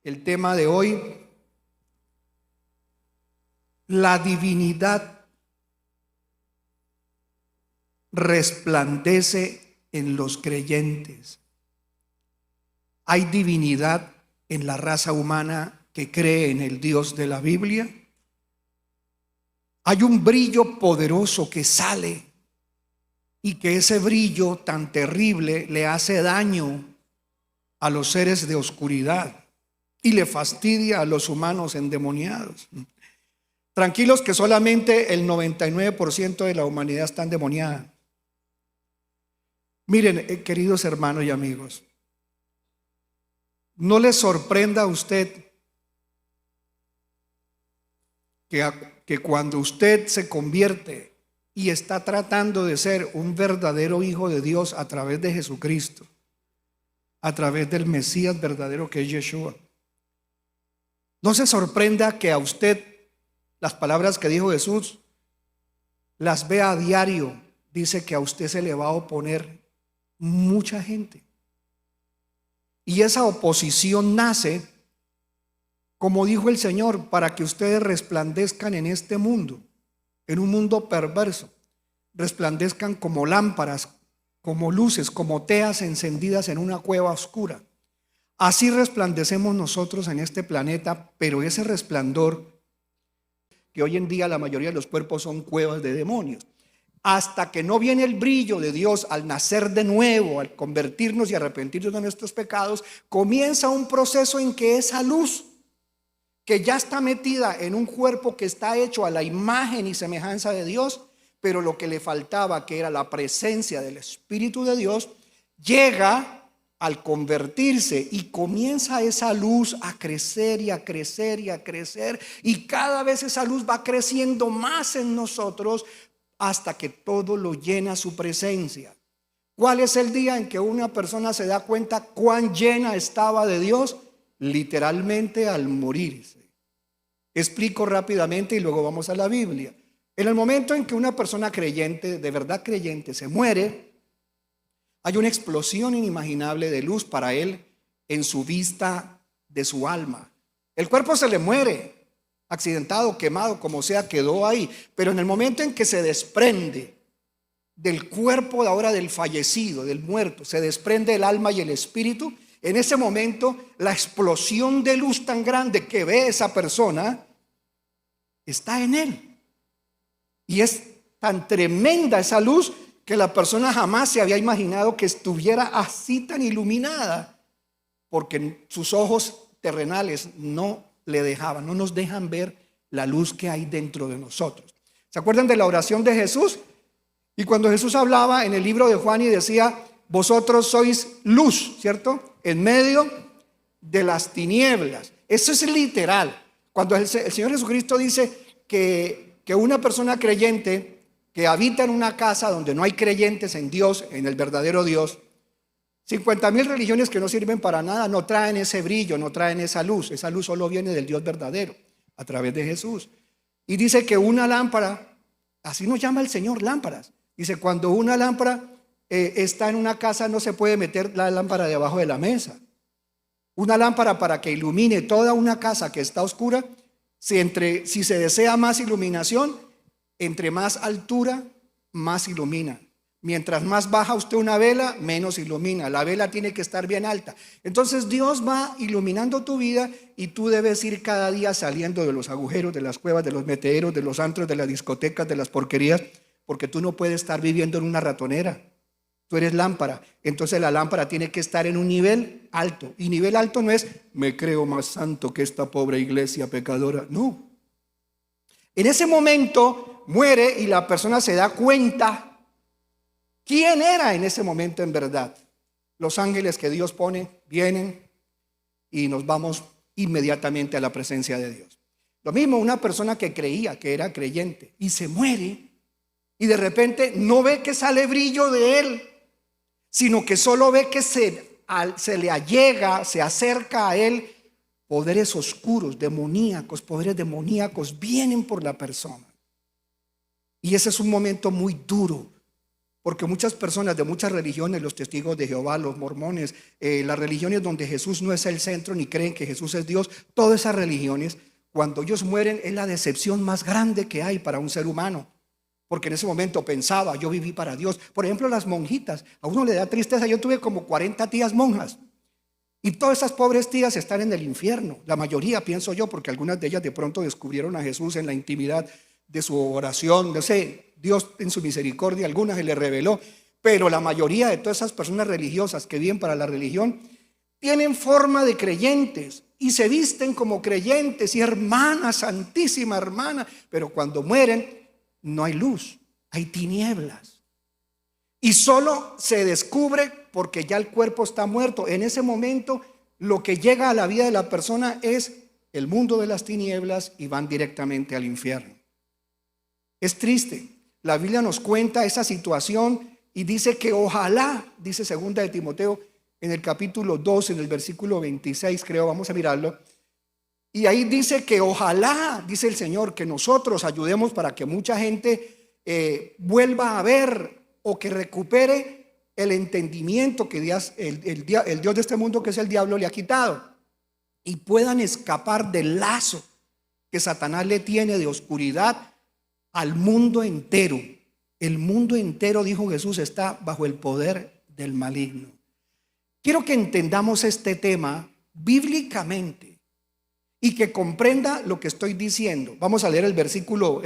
El tema de hoy, la divinidad resplandece en los creyentes. ¿Hay divinidad en la raza humana que cree en el Dios de la Biblia? Hay un brillo poderoso que sale y que ese brillo tan terrible le hace daño a los seres de oscuridad y le fastidia a los humanos endemoniados. Tranquilos que solamente el 99% de la humanidad está endemoniada. Miren, queridos hermanos y amigos, no les sorprenda a usted que cuando usted se convierte y está tratando de ser un verdadero hijo de Dios a través de Jesucristo, a través del Mesías verdadero que es Yeshua, no se sorprenda que a usted las palabras que dijo Jesús las vea a diario. Dice que a usted se le va a oponer mucha gente. Y esa oposición nace, como dijo el Señor, para que ustedes resplandezcan en este mundo, en un mundo perverso. Resplandezcan como lámparas, como luces, como teas encendidas en una cueva oscura. Así resplandecemos nosotros en este planeta, pero ese resplandor, que hoy en día la mayoría de los cuerpos son cuevas de demonios, hasta que no viene el brillo de Dios al nacer de nuevo, al convertirnos y arrepentirnos de nuestros pecados, comienza un proceso en que esa luz, que ya está metida en un cuerpo que está hecho a la imagen y semejanza de Dios, pero lo que le faltaba, que era la presencia del Espíritu de Dios, llega al convertirse y comienza esa luz a crecer y a crecer y a crecer, y cada vez esa luz va creciendo más en nosotros hasta que todo lo llena su presencia. ¿Cuál es el día en que una persona se da cuenta cuán llena estaba de Dios? Literalmente al morirse. Explico rápidamente y luego vamos a la Biblia. En el momento en que una persona creyente, de verdad creyente, se muere, hay una explosión inimaginable de luz para él en su vista de su alma. El cuerpo se le muere, accidentado, quemado, como sea, quedó ahí. Pero en el momento en que se desprende del cuerpo de ahora del fallecido, del muerto, se desprende el alma y el espíritu, en ese momento la explosión de luz tan grande que ve esa persona está en él. Y es tan tremenda esa luz que la persona jamás se había imaginado que estuviera así tan iluminada, porque sus ojos terrenales no le dejaban, no nos dejan ver la luz que hay dentro de nosotros. ¿Se acuerdan de la oración de Jesús? Y cuando Jesús hablaba en el libro de Juan y decía, vosotros sois luz, ¿cierto? En medio de las tinieblas. Eso es literal. Cuando el Señor Jesucristo dice que una persona creyente que habita en una casa donde no hay creyentes en Dios, en el verdadero Dios, 50,000 religiones que no sirven para nada no traen ese brillo, no traen esa luz. Esa luz solo viene del Dios verdadero a través de Jesús. Y dice que una lámpara, así nos llama el Señor, lámparas. Dice, cuando una lámpara está en una casa, no se puede meter la lámpara debajo de la mesa. Una lámpara, para que ilumine toda una casa que está oscura, si se desea más iluminación, entre más altura, más ilumina. Mientras más baja usted una vela, menos ilumina. La vela tiene que estar bien alta. Entonces Dios va iluminando tu vida y tú debes ir cada día saliendo de los agujeros, de las cuevas, de los metederos, de los antros, de las discotecas, de las porquerías, porque tú no puedes estar viviendo en una ratonera. Tú eres lámpara. Entonces la lámpara tiene que estar en un nivel alto. Y nivel alto no es, me creo más santo que esta pobre iglesia pecadora. No. En ese momento muere y la persona se da cuenta quién era en ese momento en verdad. Los ángeles que Dios pone vienen y nos vamos inmediatamente a la presencia de Dios. Lo mismo una persona que creía que era creyente y se muere y de repente no ve que sale brillo de él, sino que solo ve que se le allega, se acerca a él poderes oscuros, demoníacos, poderes demoníacos vienen por la persona. Y ese es un momento muy duro, Porque muchas personas de muchas religiones, los testigos de Jehová, los mormones, las religiones donde Jesús no es el centro ni creen que Jesús es Dios, todas esas religiones, cuando ellos mueren es la decepción más grande que hay para un ser humano. Porque en ese momento pensaba, yo viví para Dios. Por ejemplo, las monjitas, a uno le da tristeza. Yo tuve como 40 tías monjas y todas esas pobres tías están en el infierno. La mayoría, pienso yo, porque algunas de ellas de pronto descubrieron a Jesús en la intimidad de su oración. No sé, Dios en su misericordia, algunas se le reveló. Pero la mayoría de todas esas personas religiosas que viven para la religión tienen forma de creyentes y se visten como creyentes y hermana, santísima hermana. Pero cuando mueren no hay luz, hay tinieblas. Y solo se descubre porque ya el cuerpo está muerto. En ese momento lo que llega a la vida de la persona es el mundo de las tinieblas y van directamente al infierno. Es triste. La Biblia nos cuenta esa situación y dice que ojalá, dice segunda de Timoteo en el capítulo 2, en el versículo 26, creo, vamos a mirarlo. Y ahí dice que ojalá, dice el Señor, que nosotros ayudemos para que mucha gente vuelva a ver o que recupere el entendimiento que el Dios de este mundo, que es el diablo, le ha quitado, y puedan escapar del lazo que Satanás le tiene de oscuridad al mundo entero. El mundo entero, dijo Jesús, está bajo el poder del maligno. Quiero que entendamos este tema bíblicamente y que comprenda lo que estoy diciendo. Vamos a leer el versículo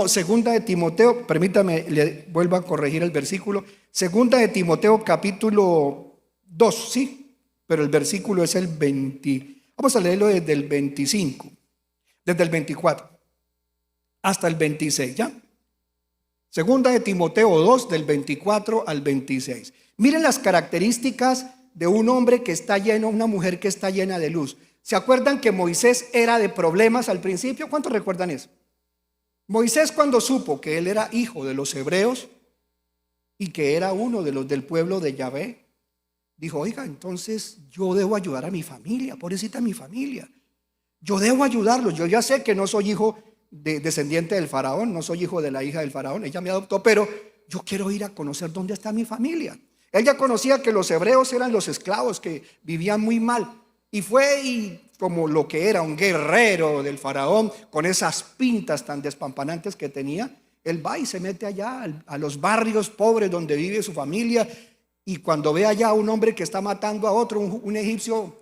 segunda de Timoteo, permítame, le vuelvo a corregir el versículo. Segunda de Timoteo capítulo 2, sí, pero el versículo es el 20. Vamos a leerlo desde el 25, desde el 24 hasta el 26, ¿ya? Segunda de Timoteo 2, del 24 al 26. Miren las características de un hombre que está lleno, una mujer que está llena de luz. ¿Se acuerdan que Moisés era de problemas al principio? ¿Cuántos recuerdan eso? Moisés, cuando supo que él era hijo de los hebreos y que era uno de los del pueblo de Yahvé, dijo, oiga, entonces yo debo ayudar a mi familia, pobrecita mi familia. Yo debo ayudarlos. Yo ya sé que no soy hijo descendiente del faraón, no soy hijo de la hija del faraón, ella me adoptó, pero yo quiero ir a conocer dónde está mi familia. Él ya conocía que los hebreos eran los esclavos que vivían muy mal, y fue y como lo que era un guerrero del faraón, con esas pintas tan despampanantes que tenía, él va y se mete allá a los barrios pobres donde vive su familia, y cuando ve allá a un hombre que está matando a otro, un egipcio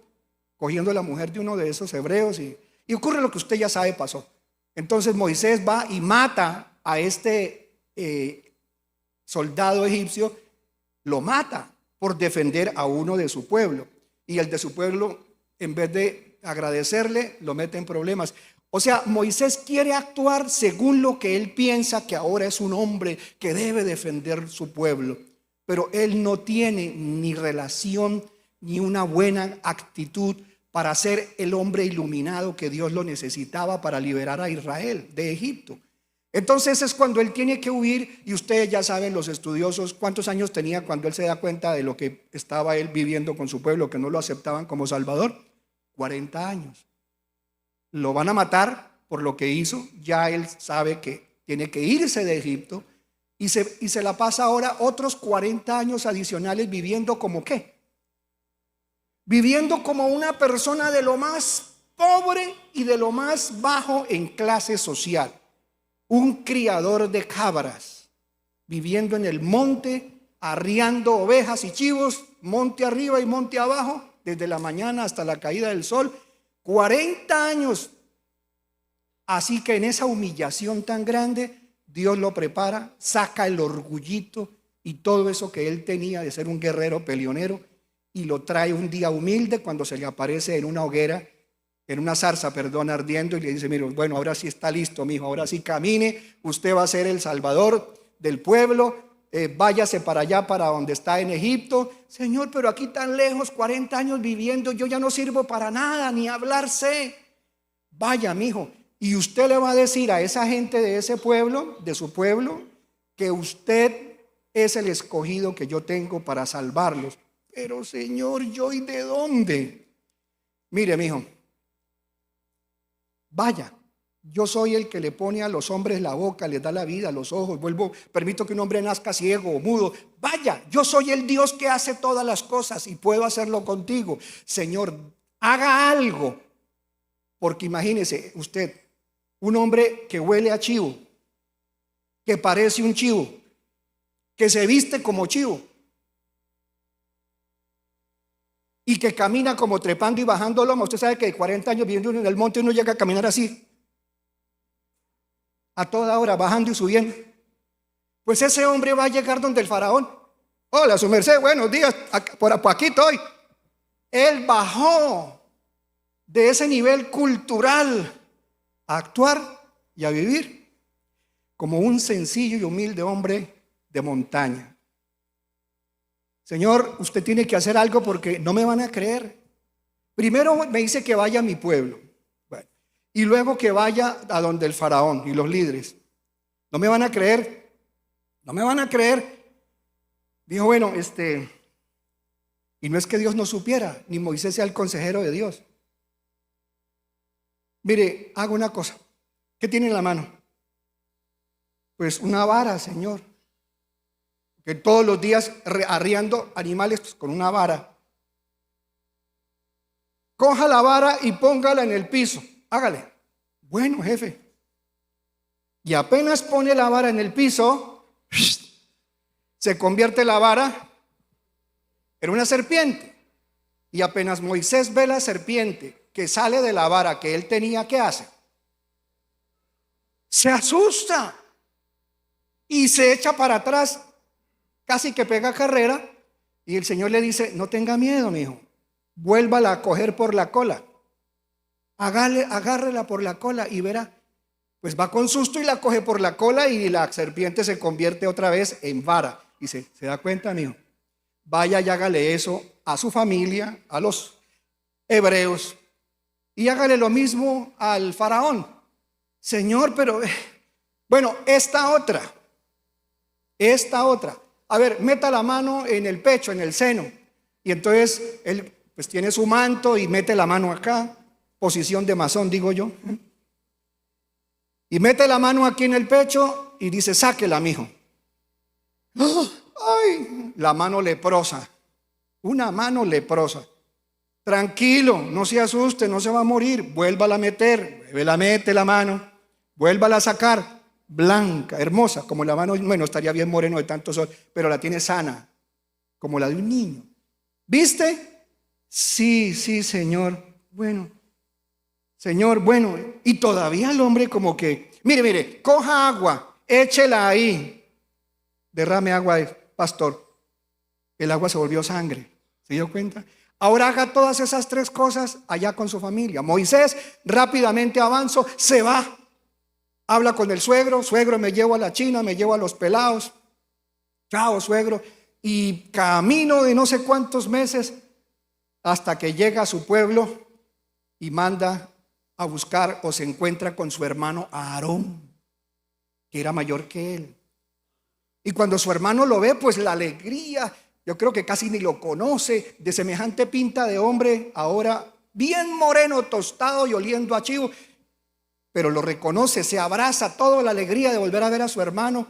cogiendo la mujer de uno de esos hebreos, y ocurre lo que usted ya sabe pasó. Entonces Moisés va y mata a este soldado egipcio, lo mata por defender a uno de su pueblo, y el de su pueblo, en vez de agradecerle, lo mete en problemas. O sea, Moisés quiere actuar según lo que él piensa que ahora es un hombre que debe defender su pueblo, pero él no tiene ni relación ni una buena actitud para ser el hombre iluminado que Dios lo necesitaba para liberar a Israel de Egipto. Entonces es cuando él tiene que huir, y ustedes ya saben, los estudiosos, cuántos años tenía cuando él se da cuenta de lo que estaba él viviendo con su pueblo, que no lo aceptaban como Salvador. 40 años. Lo van a matar por lo que hizo. Ya él sabe que tiene que irse de Egipto y se la pasa ahora otros 40 años adicionales viviendo como ¿qué? Viviendo como una persona de lo más pobre y de lo más bajo en clase social. Un criador de cabras, viviendo en el monte, arriando ovejas y chivos, monte arriba y monte abajo, desde la mañana hasta la caída del sol, 40 años. Así que en esa humillación tan grande, Dios lo prepara, saca el orgullito y todo eso que él tenía de ser un guerrero peleonero, y lo trae un día humilde cuando se le aparece en una hoguera, en una zarza, ardiendo, y le dice, mire, bueno, ahora sí está listo, mijo, ahora sí camine, usted va a ser el salvador del pueblo, váyase para allá, para donde está en Egipto. Señor, pero aquí tan lejos, 40 años viviendo, yo ya no sirvo para nada, ni hablar sé. Vaya, mijo, y usted le va a decir a esa gente de ese pueblo, de su pueblo, que usted es el escogido que yo tengo para salvarlos. Pero Señor, ¿yo y de dónde? Mire, mijo, vaya, Yo soy el que le pone a los hombres la boca, les da la vida, los ojos, permito que un hombre nazca ciego o mudo. Vaya, yo soy el Dios que hace todas las cosas y puedo hacerlo contigo. Señor, haga algo. Porque imagínese usted, un hombre que huele a chivo, que parece un chivo, que se viste como chivo y que camina como trepando y bajando loma. Usted sabe que de 40 años viviendo en el monte uno llega a caminar así, a toda hora, bajando y subiendo. Pues ese hombre va a llegar donde el faraón. Hola, su merced, buenos días, por aquí estoy. Él bajó de ese nivel cultural a actuar y a vivir como un sencillo y humilde hombre de montaña. Señor, usted tiene que hacer algo porque no me van a creer. Primero me dice que vaya a mi pueblo, bueno, y luego que vaya a donde el faraón y los líderes. No me van a creer, no me van a creer. Dijo, bueno, y no es que Dios no supiera, ni Moisés sea el consejero de Dios. Mire, hago una cosa. ¿Qué tiene en la mano? Pues una vara, Señor. Que todos los días arriando animales pues, con una vara. Coja la vara y póngala en el piso. Hágale. Bueno, jefe. Y apenas pone la vara en el piso, se convierte la vara en una serpiente. Y apenas Moisés ve la serpiente que sale de la vara que él tenía, ¿qué hace? Se asusta y se echa para atrás, casi que pega carrera, y el Señor le dice, no tenga miedo, mi hijo, vuélvala a coger por la cola, agárrela por la cola y verá. Pues va con susto y la coge por la cola y la serpiente se convierte otra vez en vara. Y se da cuenta, mi hijo, vaya y hágale eso a su familia, a los hebreos, y hágale lo mismo al faraón. Señor, pero bueno, esta otra, a ver, meta la mano en el pecho, en el seno, y entonces él pues tiene su manto y mete la mano acá, posición de masón, digo yo, y mete la mano aquí en el pecho y dice, sáquela, mijo. Ay, la mano leprosa, una mano leprosa. Tranquilo, no se asuste, no se va a morir. Vuélvala a meter, mete la mano, vuélvala a sacar, blanca, hermosa, como la mano, bueno, estaría bien moreno de tanto sol, pero la tiene sana, como la de un niño. ¿Viste? Sí, Señor. Bueno, Señor, bueno, y todavía el hombre como que, mire, coja agua, échela ahí, derrame agua, pastor. El agua se volvió sangre, ¿se dio cuenta? Ahora haga todas esas tres cosas allá con su familia. Moisés rápidamente avanzó, se va, habla con el suegro, me llevo a la china, me llevo a los pelados, chao suegro, y camino de no sé cuántos meses hasta que llega a su pueblo y manda a buscar o se encuentra con su hermano Aarón, que era mayor que él. Y cuando su hermano lo ve, pues la alegría, yo creo que casi ni lo conoce, de semejante pinta de hombre, ahora bien moreno, tostado y oliendo a chivo, pero lo reconoce, se abraza, toda la alegría de volver a ver a su hermano,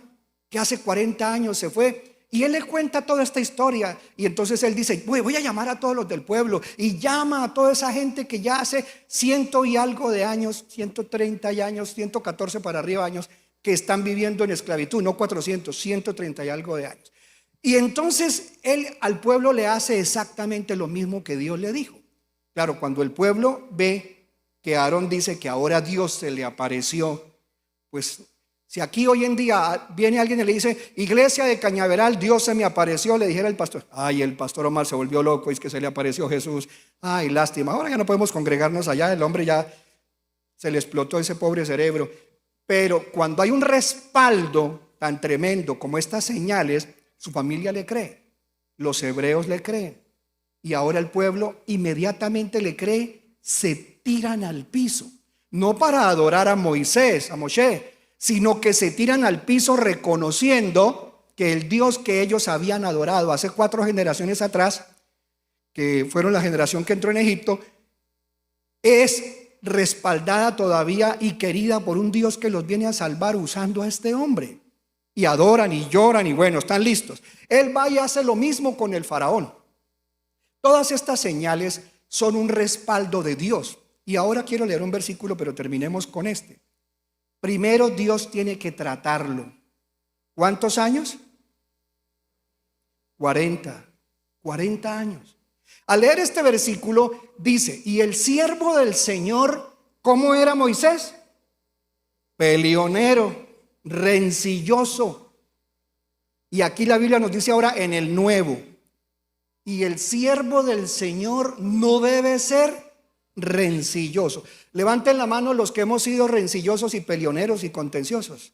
que hace 40 años se fue. Y él le cuenta toda esta historia, y entonces él dice, voy a llamar a todos los del pueblo, y llama a toda esa gente que ya hace 100 y algo de años, 130 años, 114 para arriba años, que están viviendo en esclavitud, no 400, 130 y algo de años. Y entonces él al pueblo le hace exactamente lo mismo que Dios le dijo. Claro, cuando el pueblo ve que Aarón dice que ahora Dios se le apareció, pues si aquí hoy en día viene alguien y le dice, iglesia de Cañaveral, Dios se me apareció, le dijera el pastor, ay, el pastor Omar se volvió loco, es que se le apareció Jesús, ay, lástima, ahora ya no podemos congregarnos allá, el hombre ya se le explotó ese pobre cerebro. Pero cuando hay un respaldo tan tremendo como estas señales, su familia le cree, los hebreos le creen, y ahora el pueblo inmediatamente le cree, se tiran al piso, no para adorar a Moisés, a Moshe, sino que se tiran al piso reconociendo que el Dios que ellos habían adorado hace 4 generaciones atrás, que fueron la generación que entró en Egipto, es respaldada todavía y querida por un Dios que los viene a salvar usando a este hombre. Y adoran y lloran y bueno, están listos. Él va y hace lo mismo con el faraón. Todas estas señales son un respaldo de Dios. Y ahora quiero leer un versículo, pero terminemos con este. Primero Dios tiene que tratarlo. ¿Cuántos años? 40 años. Al leer este versículo dice, y el siervo del Señor, ¿cómo era Moisés? Peleonero, rencilloso. Y aquí la Biblia nos dice ahora en el nuevo, y el siervo del Señor no debe ser rencilloso. Levanten la mano los que hemos sido rencillosos y peleoneros y contenciosos.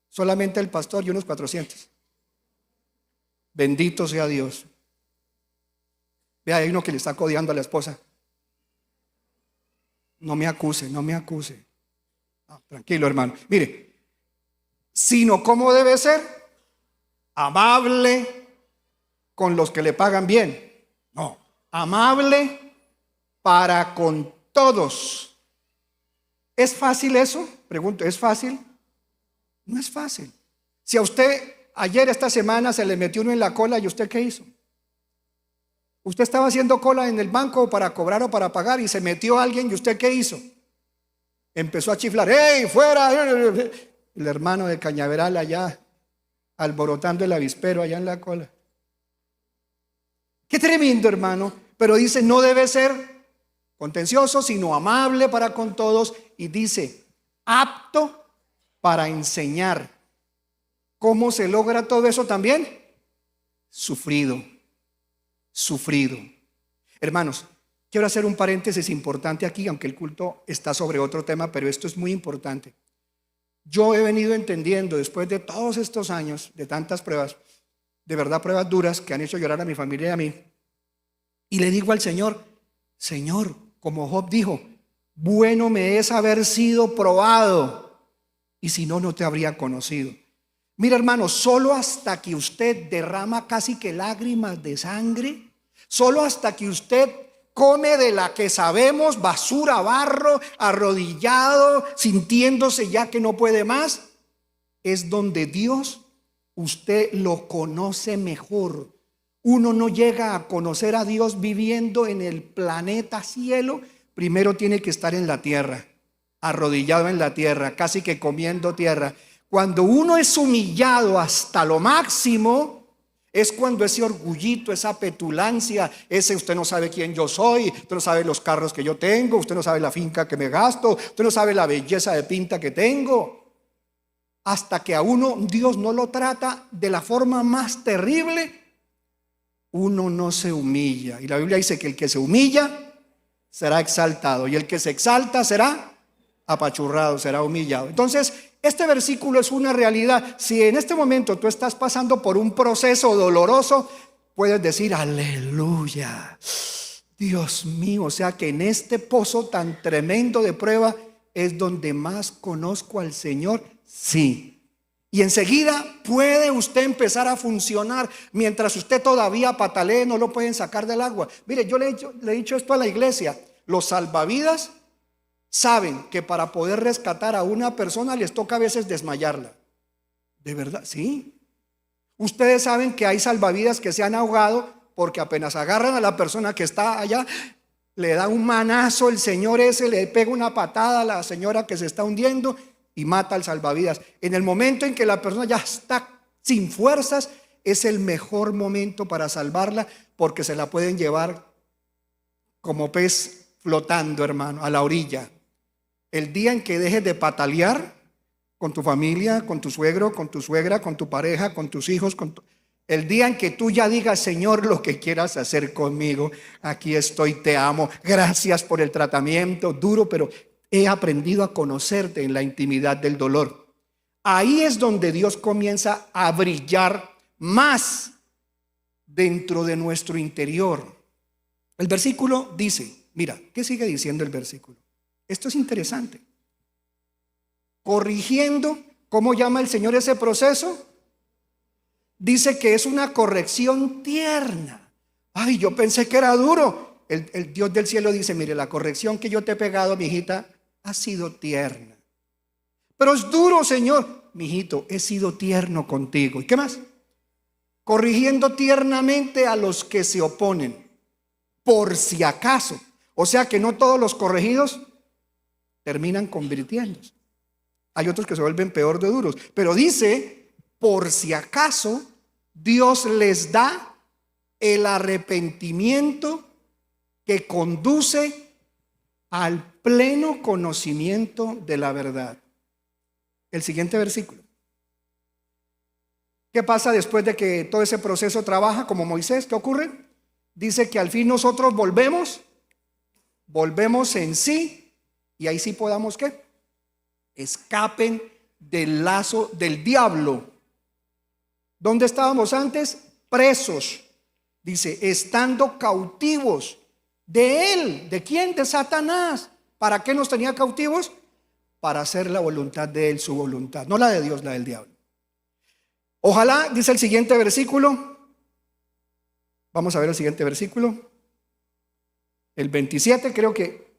Solamente el pastor y unos 400. Bendito sea Dios. Vea, hay uno que le está codeando a la esposa. No me acuse, no me acuse. Tranquilo, hermano. Mire, sino cómo debe ser amable con los que le pagan bien. No, amable para con todos. ¿Es fácil eso? Pregunto, ¿es fácil? No es fácil. Si a usted ayer, esta semana, se le metió uno en la cola, ¿y usted qué hizo? Usted estaba haciendo cola en el banco para cobrar o para pagar y se metió alguien, ¿y usted qué hizo? Empezó a chiflar, ¡hey, fuera! El hermano de Cañaveral allá, alborotando el avispero allá en la cola. Qué tremendo, hermano. Pero dice, no debe ser contencioso, sino amable para con todos. Y dice, apto para enseñar. ¿Cómo se logra todo eso también? Sufrido. Hermanos, quiero hacer un paréntesis importante aquí, aunque el culto está sobre otro tema, pero esto es muy importante. Yo he venido entendiendo, después de todos estos años, de tantas pruebas, de verdad pruebas duras que han hecho llorar a mi familia y a mí, y le digo al Señor, Señor, como Job dijo, bueno me es haber sido probado, y si no, no te habría conocido. Mira, hermano, solo hasta que usted derrama casi que lágrimas de sangre, solo hasta que usted come de la que sabemos, basura, barro, arrodillado, sintiéndose ya que no puede más, es donde Dios, usted lo conoce mejor. Uno no llega a conocer a Dios viviendo en el planeta cielo. Primero tiene que estar en la tierra, arrodillado en la tierra, casi que comiendo tierra. Cuando uno es humillado hasta lo máximo, es cuando ese orgullito, esa petulancia, ese usted no sabe quién yo soy, usted no sabe los carros que yo tengo, usted no sabe la finca que me gasto, usted no sabe la belleza de pinta que tengo. Hasta que a uno Dios no lo trata de la forma más terrible, uno no se humilla. Y la Biblia dice que el que se humilla será exaltado, y el que se exalta será apachurrado, será humillado. Entonces, este versículo es una realidad. Si en este momento tú estás pasando por un proceso doloroso, puedes decir, aleluya, Dios mío. O sea que en este pozo tan tremendo de prueba es donde más conozco al Señor. Sí. Y enseguida puede usted empezar a funcionar. Mientras usted todavía patalee, no lo pueden sacar del agua. Mire, yo le he dicho esto a la iglesia. Los salvavidas saben que para poder rescatar a una persona les toca a veces desmayarla. ¿De verdad? Sí. Ustedes saben que hay salvavidas que se han ahogado porque apenas agarran a la persona que está allá, le da un manazo el señor ese, le pega una patada a la señora que se está hundiendo y mata al salvavidas. En el momento en que la persona ya está sin fuerzas, es el mejor momento para salvarla, porque se la pueden llevar como pez flotando, hermano, a la orilla. El día en que dejes de patalear con tu familia, con tu suegro, con tu suegra, con tu pareja, con tus hijos, el día en que tú ya digas, Señor, lo que quieras hacer conmigo, aquí estoy, te amo, gracias por el tratamiento duro, pero he aprendido a conocerte en la intimidad del dolor. Ahí es donde Dios comienza a brillar más dentro de nuestro interior. El versículo dice, mira, ¿qué sigue diciendo el versículo? Esto es interesante. Corrigiendo, ¿cómo llama el Señor ese proceso? Dice que es una corrección tierna. Ay, yo pensé que era duro. El Dios del cielo dice, mire, la corrección que yo te he pegado, mi hijita, has sido tierna. Pero es duro, Señor. Mijito, he sido tierno contigo. ¿Y qué más? Corrigiendo tiernamente a los que se oponen, por si acaso. O sea que no todos los corregidos terminan convirtiéndose. Hay otros que se vuelven peor de duros. Pero dice, por si acaso, Dios les da el arrepentimiento que conduce al pleno conocimiento de la verdad. El siguiente versículo. ¿Qué pasa después de que todo ese proceso trabaja como Moisés? ¿Qué ocurre? Dice que al fin nosotros volvemos en sí, y ahí sí podamos, ¿qué? Escapen del lazo del diablo. ¿Dónde estábamos antes? Presos. Dice, estando cautivos de él. ¿De quién? De Satanás. ¿Para qué nos tenía cautivos? Para hacer la voluntad de él, su voluntad, no la de Dios, la del diablo. Ojalá, dice el siguiente versículo. Vamos a ver el siguiente versículo. El 27, creo que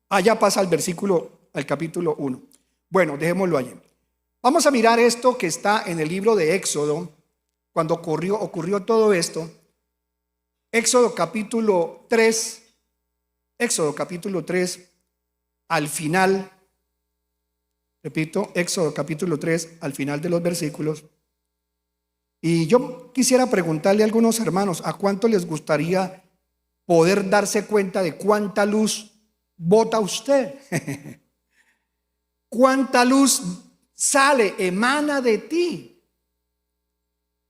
allá pasa el versículo, al capítulo 1. Bueno, dejémoslo allí. Vamos a mirar esto que está en el libro de Éxodo, cuando ocurrió todo esto. Éxodo capítulo 3, al final, repito, Éxodo capítulo 3, al final de los versículos. Y yo quisiera preguntarle a algunos hermanos, ¿a cuánto les gustaría poder darse cuenta de cuánta luz bota usted? ¿Cuánta luz sale, emana de ti?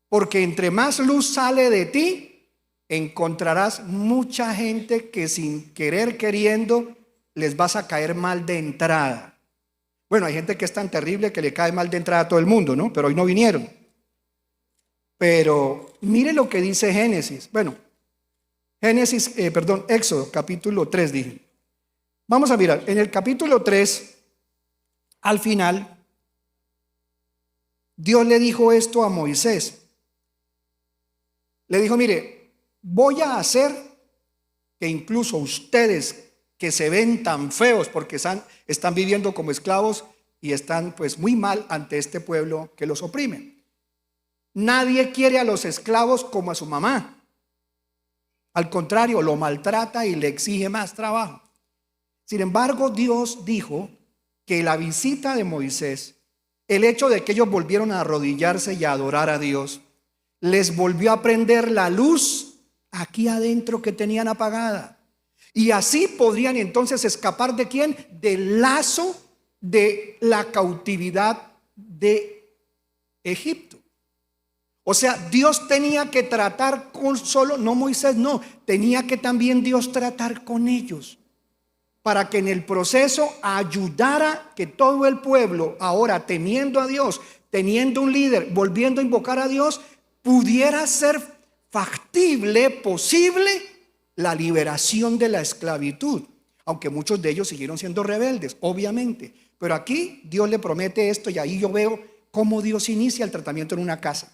Porque entre más luz sale de ti, encontrarás mucha gente que sin querer queriendo les vas a caer mal de entrada. Bueno, hay gente que es tan terrible que le cae mal de entrada a todo el mundo, ¿no? Pero hoy no vinieron. Pero mire lo que dice Génesis. Bueno, Éxodo capítulo 3 dije. Vamos a mirar, en el capítulo 3, al final, Dios le dijo esto a Moisés. Le dijo, mire, voy a hacer que incluso ustedes que se ven tan feos porque están viviendo como esclavos y están pues muy mal ante este pueblo que los oprime. Nadie quiere a los esclavos como a su mamá. Al contrario, lo maltrata y le exige más trabajo. Sin embargo, Dios dijo que la visita de Moisés, el hecho de que ellos volvieron a arrodillarse y a adorar a Dios, les volvió a prender la luz aquí adentro que tenían apagada. Y así podrían entonces escapar ¿de quién? Del lazo de la cautividad de Egipto. O sea, Dios tenía que tratar con solo, no Moisés, no, tenía que también Dios tratar con ellos, para que en el proceso ayudara que todo el pueblo, ahora temiendo a Dios, teniendo un líder, volviendo a invocar a Dios, pudiera ser factible, posible, la liberación de la esclavitud. Aunque muchos de ellos siguieron siendo rebeldes, obviamente. Pero aquí Dios le promete esto y ahí yo veo cómo Dios inicia el tratamiento en una casa.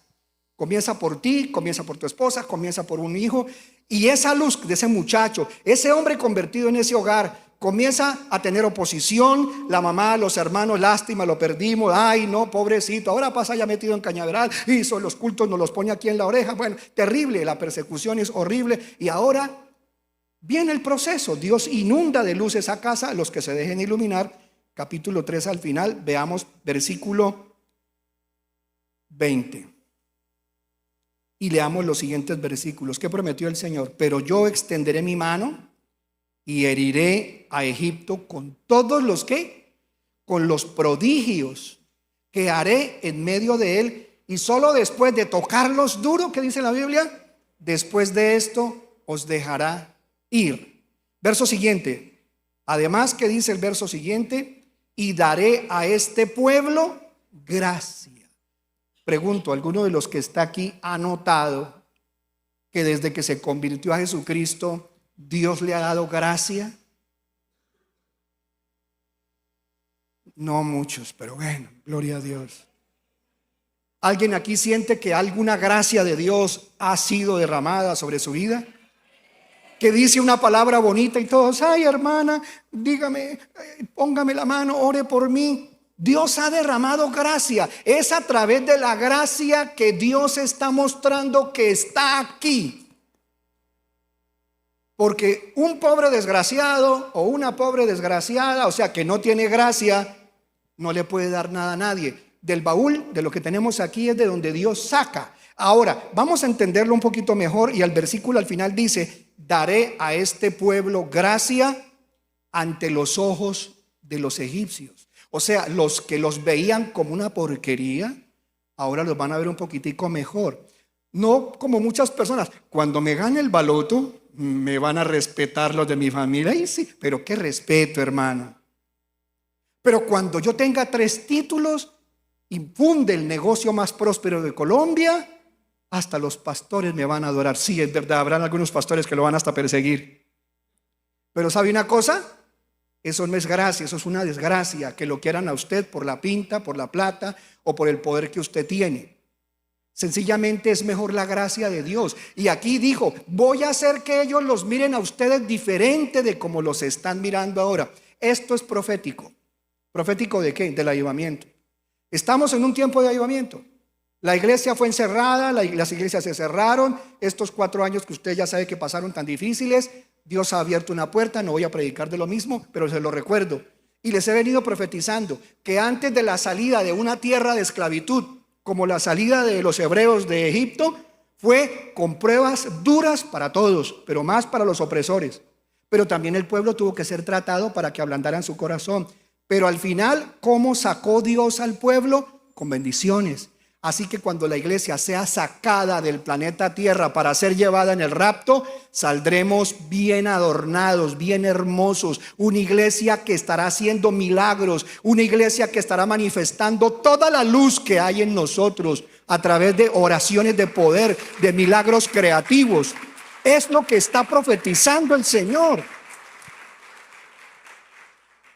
Comienza por ti, comienza por tu esposa, comienza por un hijo. Y esa luz de ese muchacho, ese hombre convertido en ese hogar, comienza a tener oposición. La mamá, los hermanos, lástima, lo perdimos. Ay, no, pobrecito, ahora pasa ya metido en cañaveral. Y son los cultos, nos los pone aquí en la oreja. Bueno, terrible, la persecución es horrible. Y ahora viene el proceso. Dios inunda de luz esa casa, los que se dejen iluminar. Capítulo 3 al final, veamos versículo 20. Y leamos los siguientes versículos. ¿Qué prometió el Señor? Pero yo extenderé mi mano y heriré a Egipto con todos los que, con los prodigios que haré en medio de él. Y solo después de tocarlos duro, ¿qué dice la Biblia? Después de esto os dejará ir. Verso siguiente. Además, ¿qué dice el verso siguiente? Y daré a este pueblo gracia. Pregunto, ¿alguno de los que está aquí ha notado que desde que se convirtió a Jesucristo, Dios le ha dado gracia? No muchos, pero bueno, gloria a Dios. ¿Alguien aquí siente que alguna gracia de Dios ha sido derramada sobre su vida? que dice una palabra bonita y todos, ay hermana, dígame, póngame la mano, ore por mí. Dios ha derramado gracia. Es a través de la gracia que Dios está mostrando que está aquí. Porque un pobre desgraciado o una pobre desgraciada, o sea que no tiene gracia, no le puede dar nada a nadie. Del baúl, de lo que tenemos aquí, es de donde Dios saca. Ahora, vamos a entenderlo un poquito mejor, y el versículo al final dice: daré a este pueblo gracia ante los ojos de los egipcios. O sea, los que los veían como una porquería, ahora los van a ver un poquitico mejor. No como muchas personas, cuando me gane el baloto, me van a respetar los de mi familia. Y sí, pero qué respeto, hermano. Pero cuando yo tenga 3 títulos y funde el negocio más próspero de Colombia, hasta los pastores me van a adorar. Sí, es verdad, habrán algunos pastores que lo van hasta perseguir. Pero ¿sabe una cosa? Eso no es gracia, eso es una desgracia, que lo quieran a usted por la pinta, por la plata o por el poder que usted tiene. Sencillamente es mejor la gracia de Dios. Y aquí dijo: voy a hacer que ellos los miren a ustedes diferente de como los están mirando ahora. Esto es profético. ¿Profético de qué? Del avivamiento. Estamos en un tiempo de avivamiento. La iglesia fue encerrada, las iglesias se cerraron. Estos 4 años que usted ya sabe que pasaron tan difíciles, Dios ha abierto una puerta. No voy a predicar de lo mismo, pero se lo recuerdo. Y les he venido profetizando que antes de la salida de una tierra de esclavitud, como la salida de los hebreos de Egipto, fue con pruebas duras para todos, pero más para los opresores. Pero también el pueblo tuvo que ser tratado para que ablandaran su corazón. Pero al final, ¿cómo sacó Dios al pueblo? Con bendiciones. Así que cuando la iglesia sea sacada del planeta Tierra para ser llevada en el rapto, saldremos bien adornados, bien hermosos. Una iglesia que estará haciendo milagros, una iglesia que estará manifestando toda la luz que hay en nosotros a través de oraciones de poder, de milagros creativos. Es lo que está profetizando el Señor.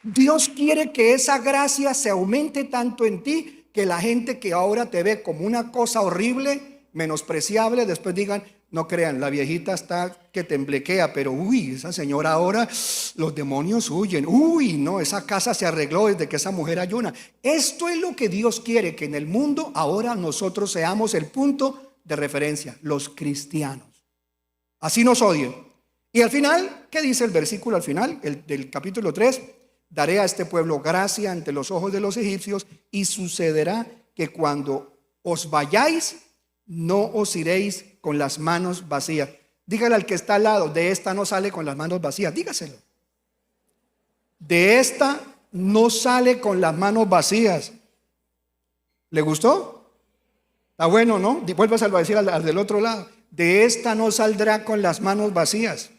Dios quiere que esa gracia se aumente tanto en ti, que la gente que ahora te ve como una cosa horrible, menospreciable, después digan: no crean, la viejita está que temblequea, pero uy, esa señora ahora, los demonios huyen. Uy, no, esa casa se arregló desde que esa mujer ayuna. Esto es lo que Dios quiere, que en el mundo ahora nosotros seamos el punto de referencia, los cristianos. Así nos odien. Y al final, ¿qué dice el versículo al final del capítulo 3? Daré a este pueblo gracia ante los ojos de los egipcios, y sucederá que cuando os vayáis, no os iréis con las manos vacías. Dígale al que está al lado: de esta no sale con las manos vacías. Dígaselo. De esta no sale con las manos vacías. ¿Le gustó? Está bueno, ¿no? Vuélvaselo a decir al del otro lado: de esta no saldrá con las manos vacías.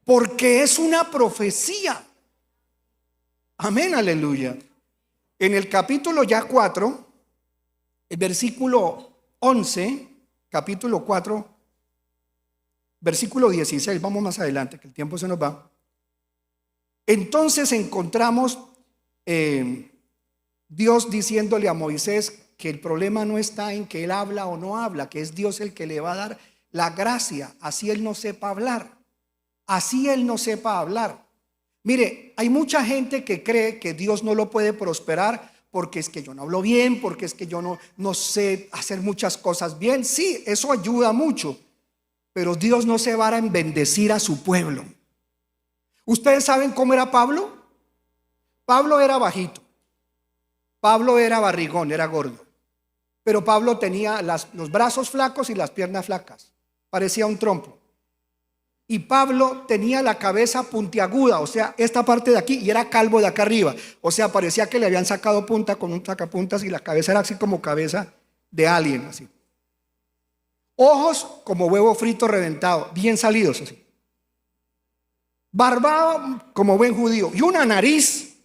Porque es una profecía. Amén, aleluya. En el capítulo ya 4, el versículo 11, capítulo 4, versículo 16, vamos más adelante, que el tiempo se nos va. Entonces encontramos Dios diciéndole a Moisés que el problema no está en que él habla o no habla, que es Dios el que le va a dar la gracia, así él no sepa hablar, así él no sepa hablar. Mire, hay mucha gente que cree que Dios no lo puede prosperar porque es que yo no hablo bien, porque es que yo no sé hacer muchas cosas bien. Sí, eso ayuda mucho, pero Dios no se va a bendecir a su pueblo. ¿Ustedes saben cómo era Pablo? Pablo era bajito, Pablo era barrigón, era gordo, pero Pablo tenía los brazos flacos y las piernas flacas, parecía un trompo. Y Pablo tenía la cabeza puntiaguda, o sea, esta parte de aquí, y era calvo de acá arriba. O sea, parecía que le habían sacado punta con un sacapuntas, y la cabeza era así como cabeza de alien, así. Ojos como huevo frito reventado, bien salidos así. Barbado como buen judío, y una nariz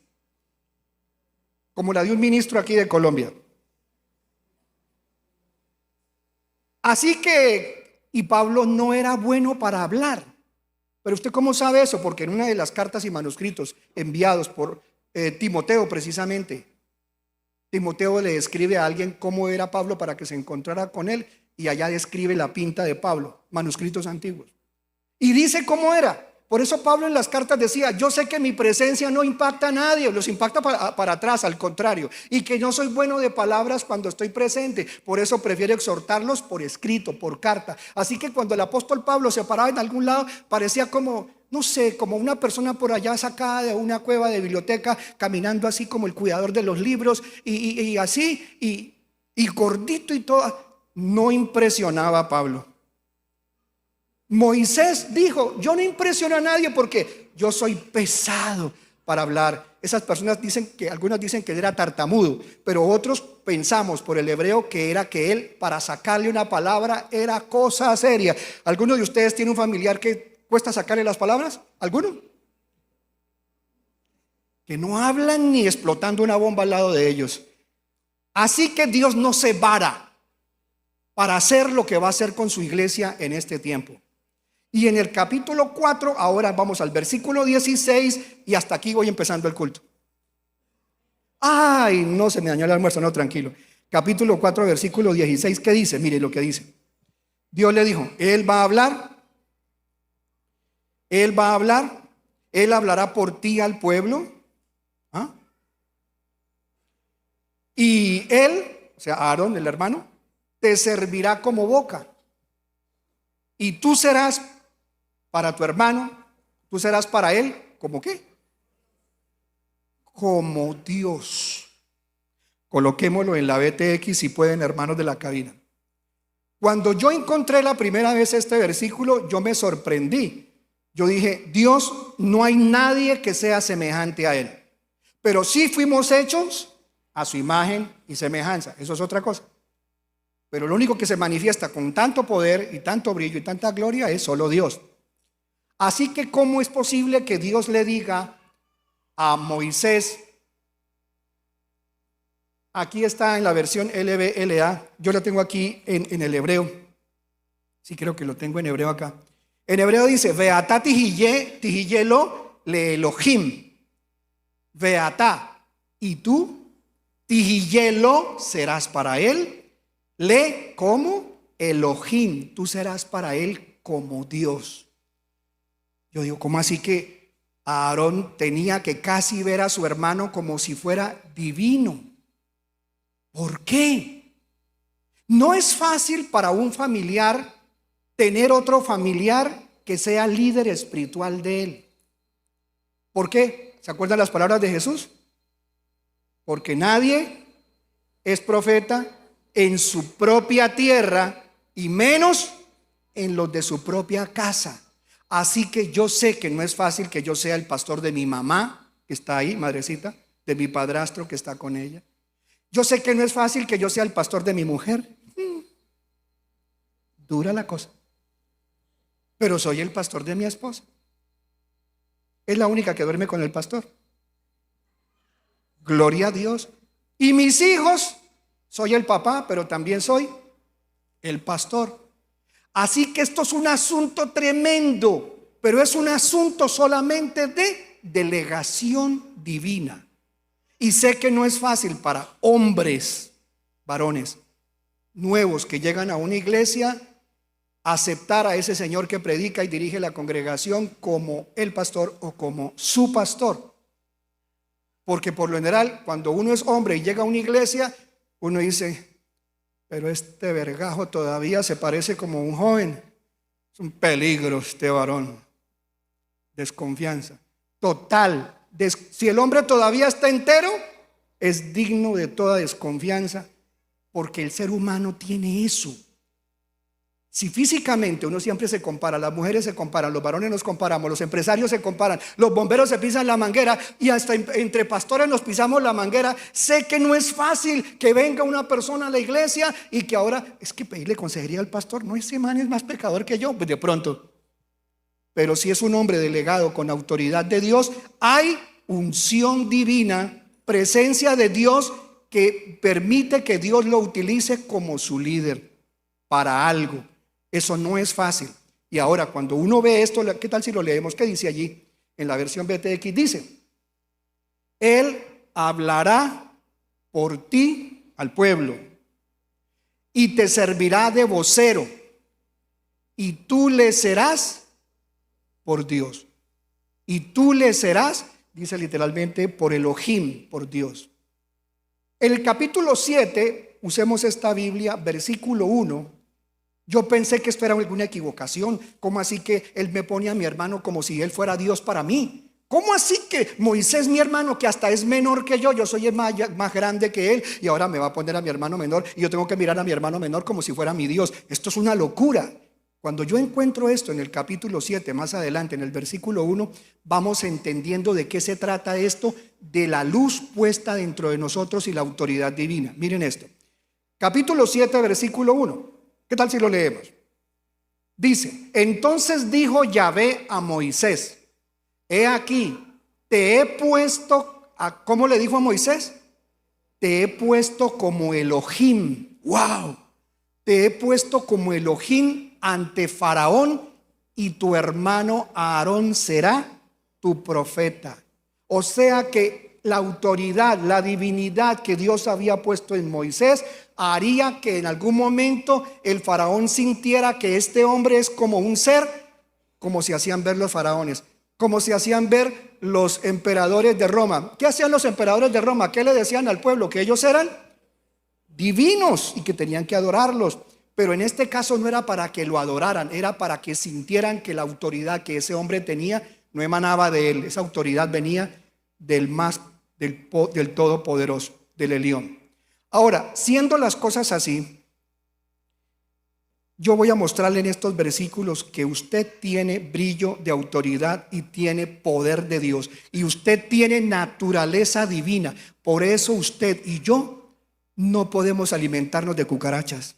como la de un ministro aquí de Colombia. Así que, y Pablo no era bueno para hablar. Pero ¿usted cómo sabe eso? Porque en una de las cartas y manuscritos enviados por Timoteo, precisamente, Timoteo le describe a alguien cómo era Pablo para que se encontrara con él, y allá describe la pinta de Pablo, manuscritos antiguos. Y dice cómo era. Por eso Pablo en las cartas decía: yo sé que mi presencia no impacta a nadie, los impacta para atrás, al contrario, y que no soy bueno de palabras cuando estoy presente. Por eso prefiero exhortarlos por escrito, por carta. Así que cuando el apóstol Pablo se paraba en algún lado, parecía como, no sé, como una persona por allá sacada de una cueva de biblioteca, caminando así como el cuidador de los libros, y así, y gordito y todo. No impresionaba a Pablo. Moisés dijo: yo no impresiono a nadie porque yo soy pesado para hablar. Esas personas dicen que, algunas dicen que él era tartamudo, pero otros pensamos por el hebreo que era que él, para sacarle una palabra, era cosa seria. ¿Alguno de ustedes tiene un familiar que cuesta sacarle las palabras? ¿Alguno? Que no hablan ni explotando una bomba al lado de ellos. Así que Dios no se vara para hacer lo que va a hacer con su iglesia en este tiempo. Y en el capítulo 4, ahora vamos al versículo 16, y hasta aquí voy empezando el culto. Ay, no, se me dañó el almuerzo, no, tranquilo. Capítulo 4, versículo 16, ¿qué dice? Mire lo que dice. Dios le dijo: Él va a hablar, Él hablará por ti al pueblo. ¿Ah? Y Él, o sea, Aarón, el hermano, te servirá como boca. Y tú serás para tu hermano, tú serás para él, ¿como qué? Como Dios. Coloquémoslo en la BTX si pueden, hermanos de la cabina. Cuando yo encontré la primera vez este versículo, yo me sorprendí. Yo dije: Dios, no hay nadie que sea semejante a Él. Pero sí fuimos hechos a su imagen y semejanza. Eso es otra cosa. Pero lo único que se manifiesta con tanto poder y tanto brillo y tanta gloria es solo Dios. Así que ¿cómo es posible que Dios le diga a Moisés? Aquí está en la versión LBLA. Yo lo tengo aquí en el hebreo. Sí, creo que lo tengo en hebreo acá. En hebreo dice: Veatá tihiyelo le Elohim. Veatá, y tú, tihiyelo, serás para él. Le, como Elohim, tú serás para él como Dios. Yo digo, ¿cómo así que Aarón tenía que casi ver a su hermano como si fuera divino? ¿Por qué? No es fácil para un familiar tener otro familiar que sea líder espiritual de él. ¿Por qué? ¿Se acuerdan las palabras de Jesús? Porque nadie es profeta en su propia tierra, y menos en los de su propia casa. Así que yo sé que no es fácil que yo sea el pastor de mi mamá, que está ahí, madrecita, de mi padrastro que está con ella. Yo sé que no es fácil que yo sea el pastor de mi mujer. Dura la cosa. Pero soy el pastor de mi esposa. Es la única que duerme con el pastor. Gloria a Dios. Y mis hijos, soy el papá, pero también soy el pastor. Así que esto es un asunto tremendo, pero es un asunto solamente de delegación divina. Y sé que no es fácil para hombres, varones nuevos que llegan a una iglesia, aceptar a ese señor que predica y dirige la congregación como el pastor o como su pastor. Porque por lo general, cuando uno es hombre y llega a una iglesia, uno dice: pero este vergajo todavía se parece como un joven. Es un peligro este varón. Desconfianza total. Si el hombre todavía está entero, es digno de toda desconfianza, porque el ser humano tiene eso. Si físicamente uno siempre se compara, las mujeres se comparan, los varones nos comparamos, los empresarios se comparan, los bomberos se pisan la manguera, y hasta entre pastores nos pisamos la manguera. Sé que no es fácil que venga una persona a la iglesia y que ahora es que pedirle consejería al pastor. No, ese man es más pecador que yo, pues de pronto. Pero si es un hombre delegado con autoridad de Dios, hay unción divina, presencia de Dios que permite que Dios lo utilice como su líder para algo. Eso no es fácil. Y ahora cuando uno ve esto, ¿qué tal si lo leemos? ¿Qué dice allí? En la versión BTX dice: Él hablará por ti al pueblo y te servirá de vocero, y tú le serás por Dios. Y tú le serás, dice literalmente, por Elohim, por Dios. En el capítulo 7, usemos esta Biblia, versículo 1. Yo pensé que esto era alguna equivocación. ¿Cómo así que él me pone a mi hermano como si él fuera Dios para mí? ¿Cómo así que Moisés, mi hermano, que hasta es menor que yo soy el más grande que él, y ahora me va a poner a mi hermano menor y yo tengo que mirar a mi hermano menor como si fuera mi Dios? Esto es una locura. Cuando yo encuentro esto en el capítulo 7, más adelante en el versículo 1, vamos entendiendo de qué se trata esto, de la luz puesta dentro de nosotros y la autoridad divina. Miren esto, capítulo 7, versículo 1. ¿Qué tal si lo leemos? Dice: entonces dijo Yahvé a Moisés: he aquí, te he puesto, ¿cómo le dijo a Moisés? Te he puesto como Elohim. ¡Wow! Te he puesto como Elohim ante Faraón, y tu hermano Aarón será tu profeta. O sea que la autoridad, la divinidad que Dios había puesto en Moisés haría que en algún momento el faraón sintiera que este hombre es como un ser, como se hacían ver los faraones, como se hacían ver los emperadores de Roma. ¿Qué hacían los emperadores de Roma? ¿Qué le decían al pueblo? Que ellos eran divinos y que tenían que adorarlos. Pero en este caso no era para que lo adoraran, era para que sintieran que la autoridad que ese hombre tenía no emanaba de él. Esa autoridad venía del Todopoderoso, del Elión. Ahora, siendo las cosas así, yo voy a mostrarle en estos versículos que usted tiene brillo de autoridad y tiene poder de Dios, y usted tiene naturaleza divina. Por eso usted y yo no podemos alimentarnos de cucarachas.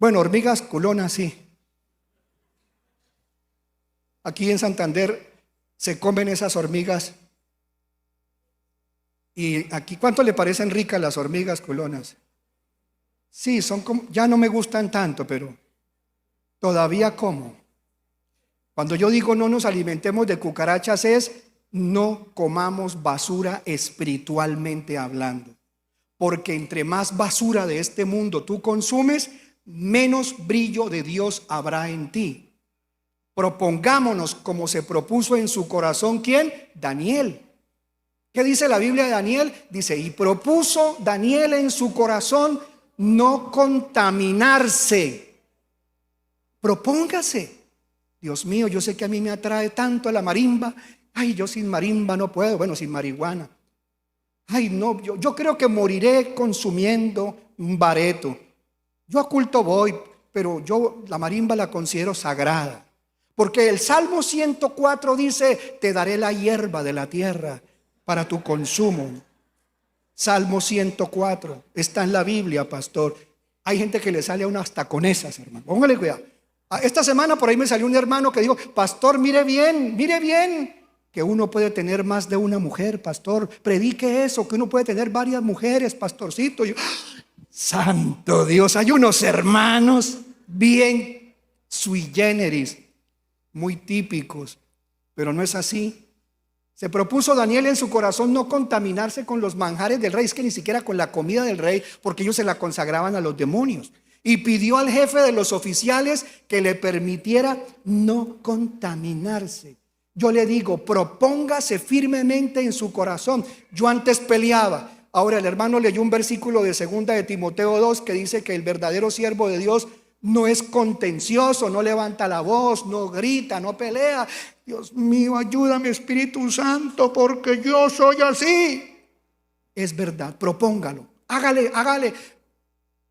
Bueno, hormigas culonas sí. Aquí en Santander se comen esas hormigas. Y aquí, ¿cuánto le parecen ricas las hormigas culonas? Sí, son como, ya no me gustan tanto, pero todavía como. Cuando yo digo no nos alimentemos de cucarachas es no comamos basura espiritualmente hablando. Porque entre más basura de este mundo tú consumes, menos brillo de Dios habrá en ti. Propongámonos como se propuso en su corazón, ¿quién? Daniel. ¿Qué dice la Biblia de Daniel? Dice: y propuso Daniel en su corazón no contaminarse. Propóngase. Dios mío, yo sé que a mí me atrae tanto la marimba. Ay, yo sin marimba no puedo. Bueno, sin marihuana. Ay, no, yo creo que moriré consumiendo un bareto. Yo a culto voy, pero yo la marimba la considero sagrada. Porque el Salmo 104 dice: te daré la hierba de la tierra para tu consumo. Salmo 104, está en la Biblia, pastor. Hay gente que le sale a uno hasta con esas, hermano. Póngale cuidado. Esta semana por ahí me salió un hermano que dijo: pastor, mire bien, que uno puede tener más de una mujer, pastor. Predique eso, que uno puede tener varias mujeres, pastorcito. Yo, santo Dios, hay unos hermanos bien sui generis, muy típicos, pero no es así. Se propuso Daniel en su corazón no contaminarse con los manjares del rey, es que ni siquiera con la comida del rey, porque ellos se la consagraban a los demonios. Y pidió al jefe de los oficiales que le permitiera no contaminarse. Yo le digo, propóngase firmemente en su corazón. Yo antes peleaba. Ahora el hermano leyó un versículo de 2 de Timoteo 2 que dice que el verdadero siervo de Dios no es contencioso, no levanta la voz, no grita, no pelea. Dios mío, ayúdame, Espíritu Santo, porque yo soy así. Es verdad, propóngalo, hágale.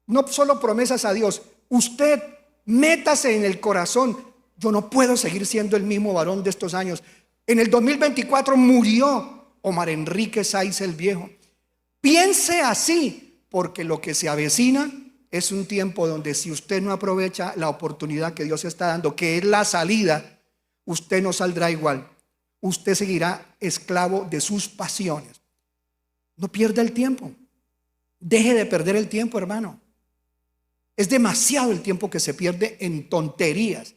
No solo promesas a Dios, usted métase en el corazón: yo no puedo seguir siendo el mismo varón de estos años. En el 2024 murió Omar Enrique Sáiz el Viejo. Piense así, porque lo que se avecina es un tiempo donde, si usted no aprovecha la oportunidad que Dios está dando, que es la salida, usted no saldrá igual. Usted seguirá esclavo de sus pasiones. No pierda el tiempo. Deje de perder el tiempo, hermano. Es demasiado el tiempo que se pierde en tonterías.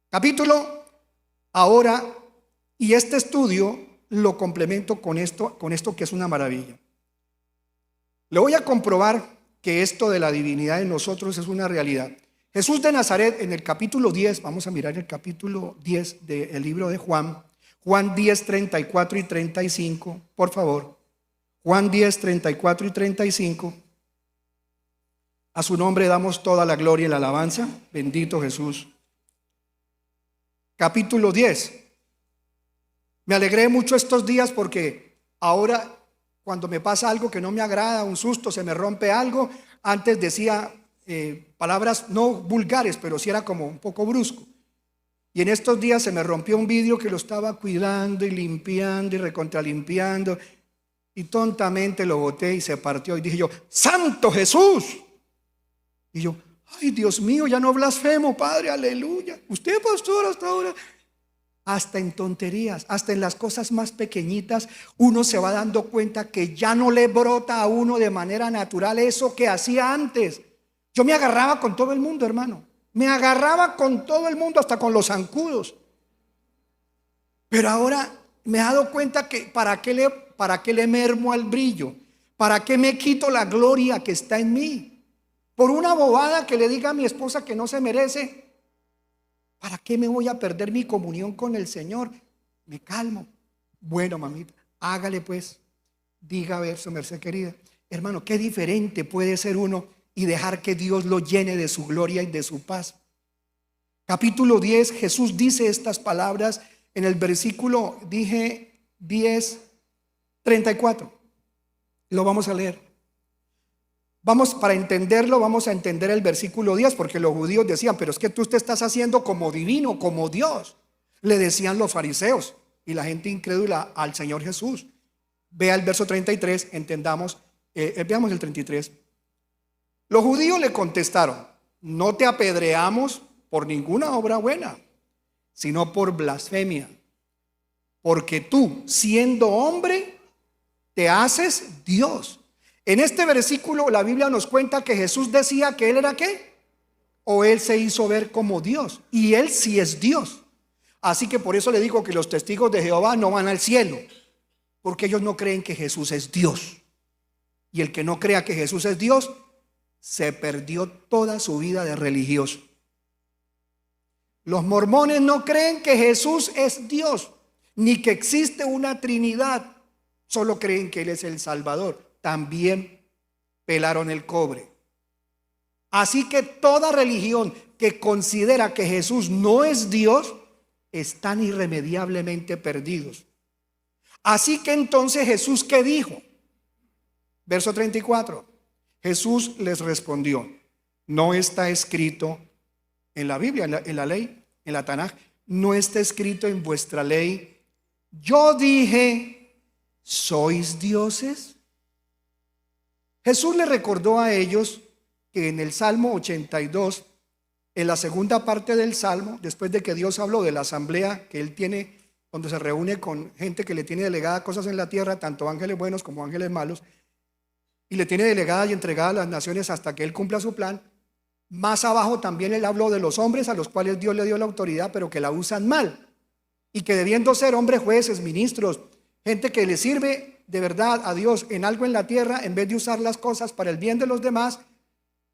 Capítulo ahora, y este estudio lo complemento con esto que es una maravilla. Le voy a comprobar que esto de la divinidad en nosotros es una realidad. Jesús de Nazaret, en el capítulo 10, vamos a mirar el capítulo 10 del libro de Juan. Juan 10, 34 y 35, por favor. Juan 10, 34 y 35. A su nombre damos toda la gloria y la alabanza. Bendito Jesús. Capítulo 10. Me alegré mucho estos días porque ahora cuando me pasa algo que no me agrada, un susto, se me rompe algo, antes decía palabras no vulgares, pero sí era como un poco brusco. Y en estos días se me rompió un vidrio que lo estaba cuidando y limpiando y recontralimpiando, y tontamente lo boté y se partió. Y dije yo: ¡Santo Jesús! Y yo: ¡ay, Dios mío, ya no blasfemo, Padre! ¡Aleluya! Usted, pastor, hasta ahora. Hasta en tonterías, hasta en las cosas más pequeñitas, uno se va dando cuenta que ya no le brota a uno de manera natural eso que hacía antes. Yo me agarraba con todo el mundo, hermano. Me agarraba con todo el mundo, hasta con los zancudos. Pero ahora me he dado cuenta que ¿para qué le mermo al brillo? ¿Para qué me quito la gloria que está en mí? Por una bobada que le diga a mi esposa que no se merece, ¿para qué me voy a perder mi comunión con el Señor? Me calmo. Bueno, mamita, hágale pues. Diga a ver, su merced querida. Hermano, qué diferente puede ser uno y dejar que Dios lo llene de su gloria y de su paz. Capítulo 10, Jesús dice estas palabras en el versículo, dije 10, 34. Lo vamos a leer. Para entenderlo, vamos a entender el versículo 10, porque los judíos decían: pero es que tú te estás haciendo como divino, como Dios. Le decían los fariseos y la gente incrédula al Señor Jesús. Vea el verso 33, entendamos, veamos el 33. Los judíos le contestaron: no te apedreamos por ninguna obra buena, sino por blasfemia, porque tú, siendo hombre, te haces Dios. En este versículo la Biblia nos cuenta que Jesús decía que él era ¿qué? O él se hizo ver como Dios, y él sí es Dios. Así que por eso le digo que los testigos de Jehová no van al cielo, porque ellos no creen que Jesús es Dios. Y el que no crea que Jesús es Dios se perdió toda su vida de religioso. Los mormones no creen que Jesús es Dios, ni que existe una Trinidad. Solo creen que Él es el Salvador. También pelaron el cobre. Así que toda religión que considera que Jesús no es Dios están irremediablemente perdidos. Así que entonces Jesús, ¿qué dijo? Verso 34. Jesús les respondió: no está escrito en la Biblia, en la ley, en la Tanaj, no está escrito en vuestra ley: yo dije, ¿sois dioses? Jesús le recordó a ellos que en el Salmo 82, en la segunda parte del Salmo, después de que Dios habló de la asamblea que Él tiene, cuando se reúne con gente que le tiene delegada cosas en la tierra, tanto ángeles buenos como ángeles malos, y le tiene delegada y entregada a las naciones hasta que Él cumpla su plan. Más abajo también Él habló de los hombres a los cuales Dios le dio la autoridad, pero que la usan mal, y que debiendo ser hombres, jueces, ministros, gente que le sirve de verdad a Dios en algo en la tierra, en vez de usar las cosas para el bien de los demás,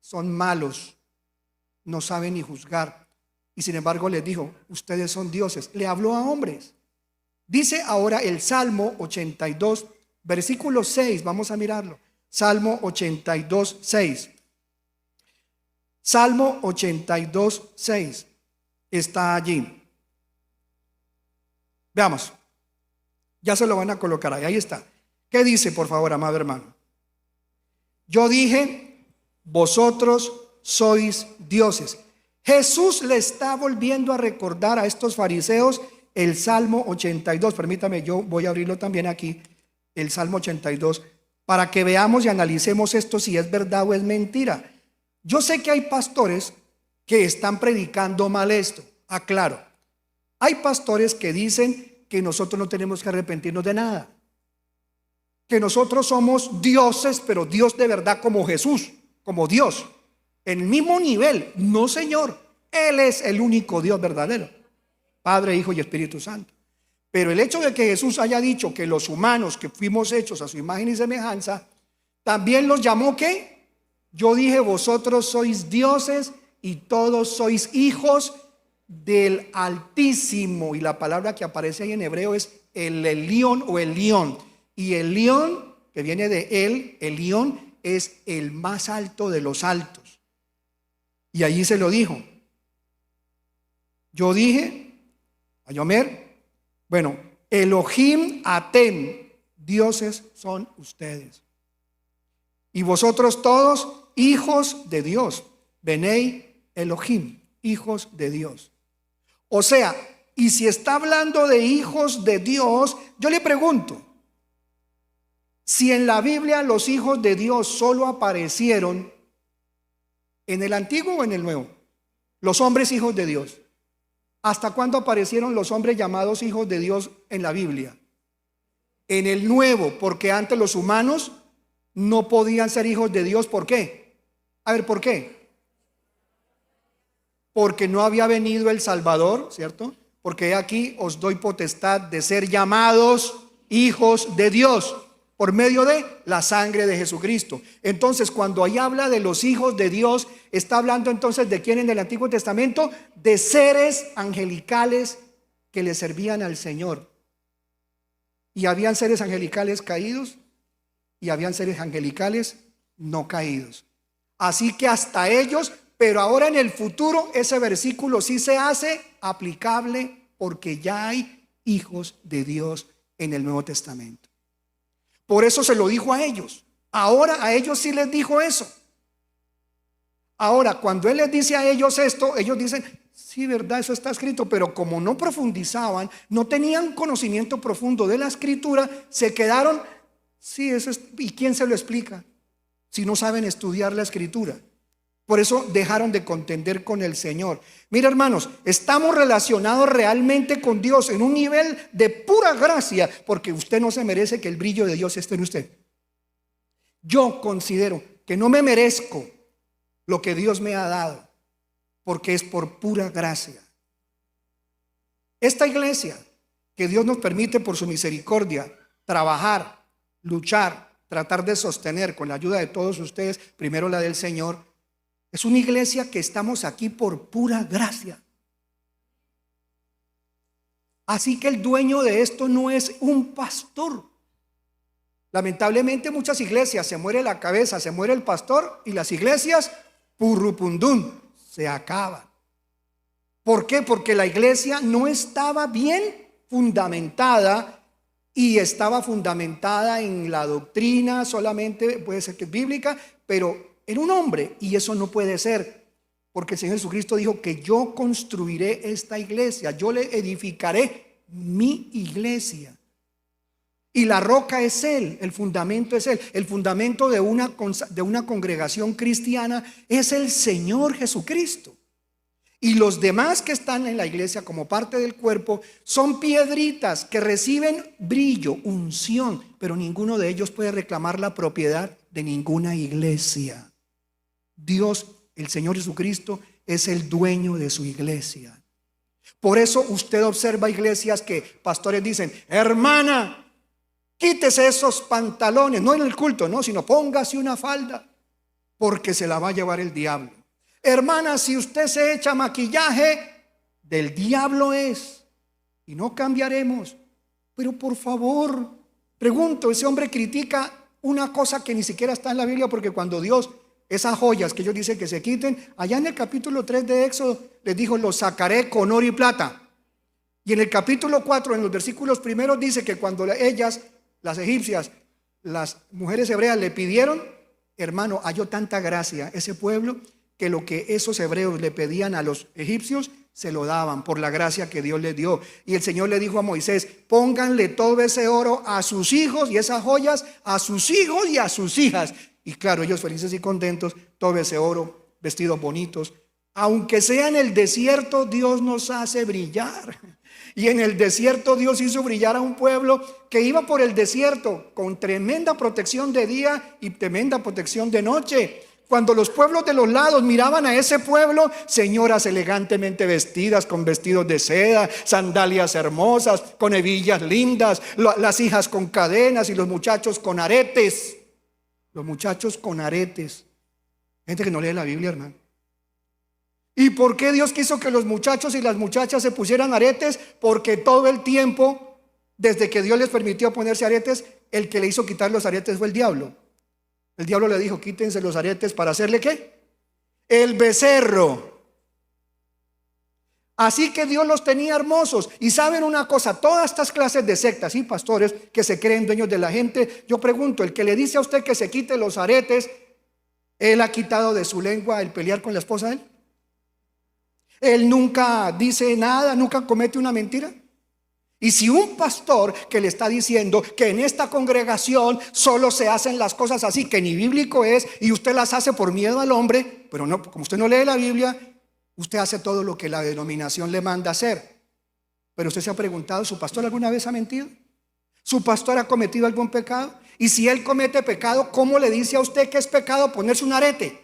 son malos, no saben ni juzgar. Y sin embargo les dijo: ustedes son dioses. Le habló a hombres. Dice ahora el Salmo 82, versículo 6, vamos a mirarlo. Salmo 82, 6. Salmo 82, 6 está allí. Veamos. Ya se lo van a colocar ahí está. ¿Qué dice, por favor, amado hermano? Yo dije, vosotros sois dioses. Jesús le está volviendo a recordar a estos fariseos el Salmo 82. Permítame, yo voy a abrirlo también aquí, el Salmo 82, para que veamos y analicemos esto si es verdad o es mentira. Yo sé que hay pastores que están predicando mal esto. Aclaro, hay pastores que dicen que nosotros no tenemos que arrepentirnos de nada, que nosotros somos dioses, pero Dios de verdad como Jesús, como Dios, en el mismo nivel. No, Señor, Él es el único Dios verdadero, Padre, Hijo y Espíritu Santo. Pero el hecho de que Jesús haya dicho que los humanos que fuimos hechos a su imagen y semejanza, también los llamó ¿qué? Yo dije, vosotros sois dioses, y todos sois hijos del Altísimo. Y la palabra que aparece ahí en hebreo es el Elión o Elión. Y Elión, que viene de él, Elión, es el más alto de los altos. Y allí se lo dijo. Yo dije, Ayomer, bueno, Elohim Atem, dioses son ustedes. Y vosotros todos, hijos de Dios. Benei Elohim, hijos de Dios. O sea, y si está hablando de hijos de Dios, yo le pregunto, si en la Biblia los hijos de Dios solo aparecieron en el Antiguo o en el Nuevo, los hombres hijos de Dios, ¿hasta cuándo aparecieron los hombres llamados hijos de Dios en la Biblia? En el Nuevo, porque antes los humanos no podían ser hijos de Dios. ¿Por qué? A ver, ¿por qué? Porque no había venido el Salvador, ¿cierto? Porque aquí os doy potestad de ser llamados hijos de Dios por medio de la sangre de Jesucristo. Entonces, cuando ahí habla de los hijos de Dios, está hablando entonces de quién en el Antiguo Testamento, de seres angelicales que le servían al Señor. Y habían seres angelicales caídos y habían seres angelicales no caídos. Así que hasta ellos, pero ahora en el futuro ese versículo sí se hace aplicable porque ya hay hijos de Dios en el Nuevo Testamento. Por eso se lo dijo a ellos. Ahora a ellos sí les dijo eso. Ahora, cuando Él les dice a ellos esto, ellos dicen, sí, verdad, eso está escrito, pero como no profundizaban, no tenían conocimiento profundo de la escritura, se quedaron, sí, eso es, ¿y quién se lo explica? Si no saben estudiar la escritura. Por eso dejaron de contender con el Señor. Mira, hermanos, estamos relacionados realmente con Dios en un nivel de pura gracia, porque usted no se merece que el brillo de Dios esté en usted. Yo considero que no me merezco lo que Dios me ha dado, porque es por pura gracia. Esta iglesia que Dios nos permite por su misericordia trabajar, luchar, tratar de sostener con la ayuda de todos ustedes, primero la del Señor, es una iglesia que estamos aquí por pura gracia. Así que el dueño de esto no es un pastor. Lamentablemente muchas iglesias se muere la cabeza, se muere el pastor y las iglesias purrupundum, se acaban. ¿Por qué? Porque la iglesia no estaba bien fundamentada y estaba fundamentada en la doctrina, solamente puede ser que es bíblica, pero en un hombre, y eso no puede ser, porque el Señor Jesucristo dijo que yo construiré esta iglesia, yo le edificaré mi iglesia. Y la roca es Él, el fundamento es Él. El fundamento de una congregación cristiana es el Señor Jesucristo. Y los demás que están en la iglesia como parte del cuerpo son piedritas que reciben brillo, unción, pero ninguno de ellos puede reclamar la propiedad de ninguna iglesia. Dios, el Señor Jesucristo, es el dueño de su iglesia. Por eso usted observa iglesias que pastores dicen, hermana, quítese esos pantalones, no en el culto, no, sino póngase una falda, porque se la va a llevar el diablo. Hermana, si usted se echa maquillaje, del diablo es, y no cambiaremos. Pero por favor, pregunto, ese hombre critica una cosa que ni siquiera está en la Biblia, porque cuando Dios, esas joyas que ellos dicen que se quiten, allá en el capítulo 3 de Éxodo, les dijo, los sacaré con oro y plata. Y en el capítulo 4, en los versículos primeros, dice que cuando ellas, las egipcias, las mujeres hebreas le pidieron, hermano, halló tanta gracia ese pueblo, que lo que esos hebreos le pedían a los egipcios, se lo daban por la gracia que Dios les dio. Y el Señor le dijo a Moisés, pónganle todo ese oro a sus hijos y esas joyas a sus hijos y a sus hijas. Y claro, ellos felices y contentos, todo ese oro, vestidos bonitos. Aunque sea en el desierto, Dios nos hace brillar. Y en el desierto Dios hizo brillar a un pueblo que iba por el desierto con tremenda protección de día y tremenda protección de noche. Cuando los pueblos de los lados miraban a ese pueblo, señoras elegantemente vestidas con vestidos de seda, sandalias hermosas, con hebillas lindas, las hijas con cadenas y los muchachos con aretes. Los muchachos con aretes. Gente que no lee la Biblia, hermano. ¿Y por qué Dios quiso que los muchachos y las muchachas se pusieran aretes? Porque todo el tiempo, desde que Dios les permitió ponerse aretes, el que le hizo quitar los aretes fue el diablo. El diablo le dijo: quítense los aretes para hacerle ¿qué? El becerro. Así que Dios los tenía hermosos. Y saben una cosa, todas estas clases de sectas y pastores que se creen dueños de la gente, yo pregunto, el que le dice a usted que se quite los aretes, ¿él ha quitado de su lengua el pelear con la esposa de él? ¿Él nunca dice nada, nunca comete una mentira? Y si un pastor que le está diciendo que en esta congregación solo se hacen las cosas así, que ni bíblico es, y usted las hace por miedo al hombre, pero no, como usted no lee la Biblia, usted hace todo lo que la denominación le manda hacer. Pero usted se ha preguntado, ¿su pastor alguna vez ha mentido? ¿Su pastor ha cometido algún pecado? Y si él comete pecado, ¿cómo le dice a usted que es pecado ponerse un arete?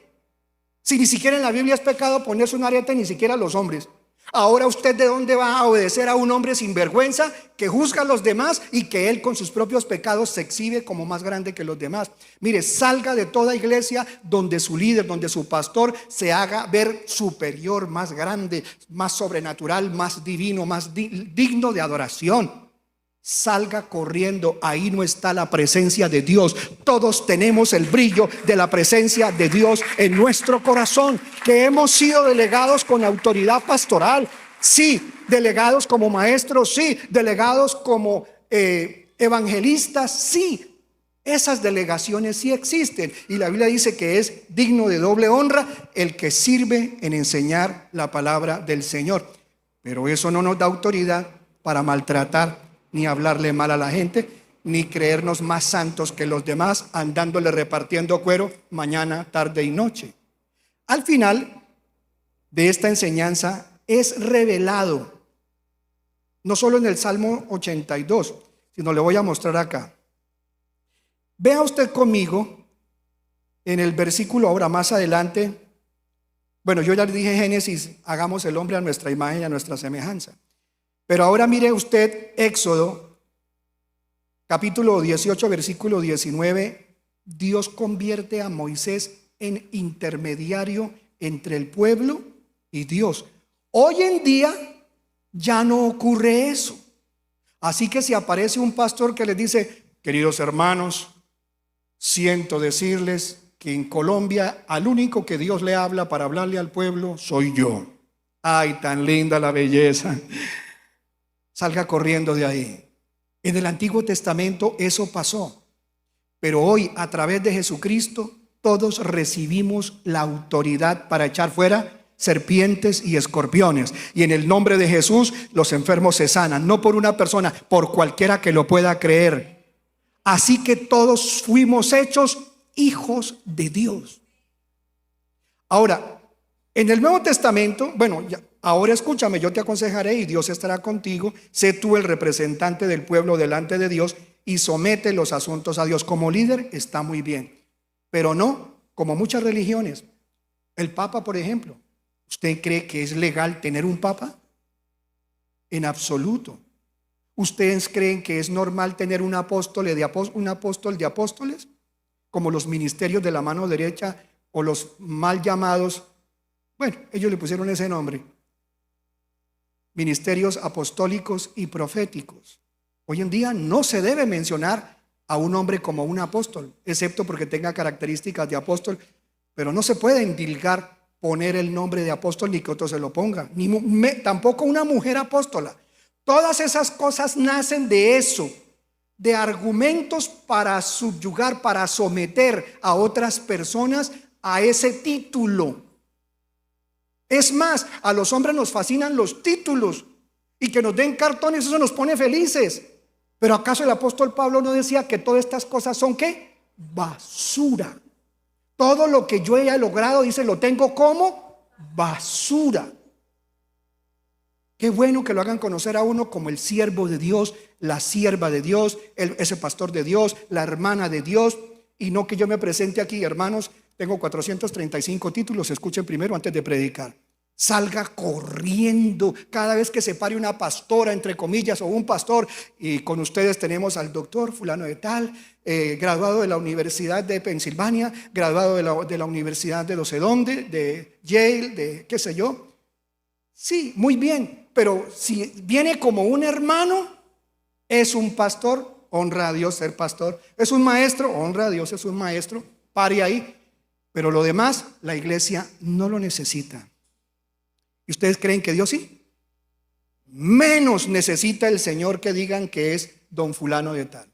Si ni siquiera en la Biblia es pecado ponerse un arete, ni siquiera los hombres. Ahora usted, ¿de dónde va a obedecer a un hombre sin vergüenza que juzga a los demás y que él con sus propios pecados se exhibe como más grande que los demás? Mire, salga de toda iglesia donde su líder, donde su pastor se haga ver superior, más grande, más sobrenatural, más divino, más digno de adoración. Salga corriendo, ahí no está la presencia de Dios. Todos tenemos el brillo de la presencia de Dios en nuestro corazón, que hemos sido delegados con autoridad pastoral, sí, delegados como maestros, sí, delegados como evangelistas, sí. Esas delegaciones sí existen, y la Biblia dice que es digno de doble honra el que sirve en enseñar la palabra del Señor. Pero eso no nos da autoridad para maltratar ni hablarle mal a la gente, ni creernos más santos que los demás, andándole repartiendo cuero mañana, tarde y noche. Al final de esta enseñanza es revelado, no solo en el Salmo 82, sino le voy a mostrar acá. Vea usted conmigo en el versículo ahora más adelante. Bueno, yo ya le dije Génesis, hagamos el hombre a nuestra imagen y a nuestra semejanza. Pero ahora mire usted Éxodo, capítulo 18, versículo 19. Dios convierte a Moisés en intermediario entre el pueblo y Dios. Hoy en día ya no ocurre eso. Así que si aparece un pastor que les dice: queridos hermanos, siento decirles que en Colombia al único que Dios le habla para hablarle al pueblo soy yo. Ay, tan linda la belleza. Salga corriendo de ahí. En el Antiguo Testamento eso pasó, pero hoy a través de Jesucristo todos recibimos la autoridad para echar fuera serpientes y escorpiones, y en el nombre de Jesús los enfermos se sanan, no por una persona, por cualquiera que lo pueda creer. Así que todos fuimos hechos hijos de Dios. Ahora, en el Nuevo Testamento, bueno, ahora escúchame, yo te aconsejaré y Dios estará contigo. Sé tú el representante del pueblo delante de Dios y somete los asuntos a Dios. Como líder está muy bien, pero no como muchas religiones. El Papa, por ejemplo, ¿usted cree que es legal tener un Papa? En absoluto. ¿Ustedes creen que es normal tener un apóstol de apóstoles? Como los ministerios de la mano derecha o los mal llamados, bueno, ellos le pusieron ese nombre, ministerios apostólicos y proféticos. Hoy en día no se debe mencionar a un hombre como un apóstol, excepto porque tenga características de apóstol, pero no se puede endilgar poner el nombre de apóstol ni que otro se lo ponga, tampoco una mujer apóstola. Todas esas cosas nacen de eso, de argumentos para subyugar, para someter a otras personas a ese título. Es más, a los hombres nos fascinan los títulos y que nos den cartones, eso nos pone felices. Pero ¿acaso el apóstol Pablo no decía que todas estas cosas son qué? Basura. Todo lo que yo haya logrado, dice, lo tengo como basura. Qué bueno que lo hagan conocer a uno como el siervo de Dios, la sierva de Dios, ese pastor de Dios, la hermana de Dios, y no que yo me presente aquí, hermanos, tengo 435 títulos, escuchen primero antes de predicar. salga corriendo cada vez que se pare una pastora, entre comillas, o un pastor. Y con ustedes tenemos al doctor fulano de tal, graduado de la Universidad de Pensilvania, graduado de la Universidad de no sé dónde, de Yale, de qué sé yo. Sí, muy bien, pero si viene como un hermano, es un pastor, honra a Dios ser pastor. Es un maestro, honra a Dios, es un maestro, pare ahí. Pero lo demás, la iglesia no lo necesita. ¿Y ustedes creen que Dios sí? Menos necesita el Señor que digan que es don fulano de tal.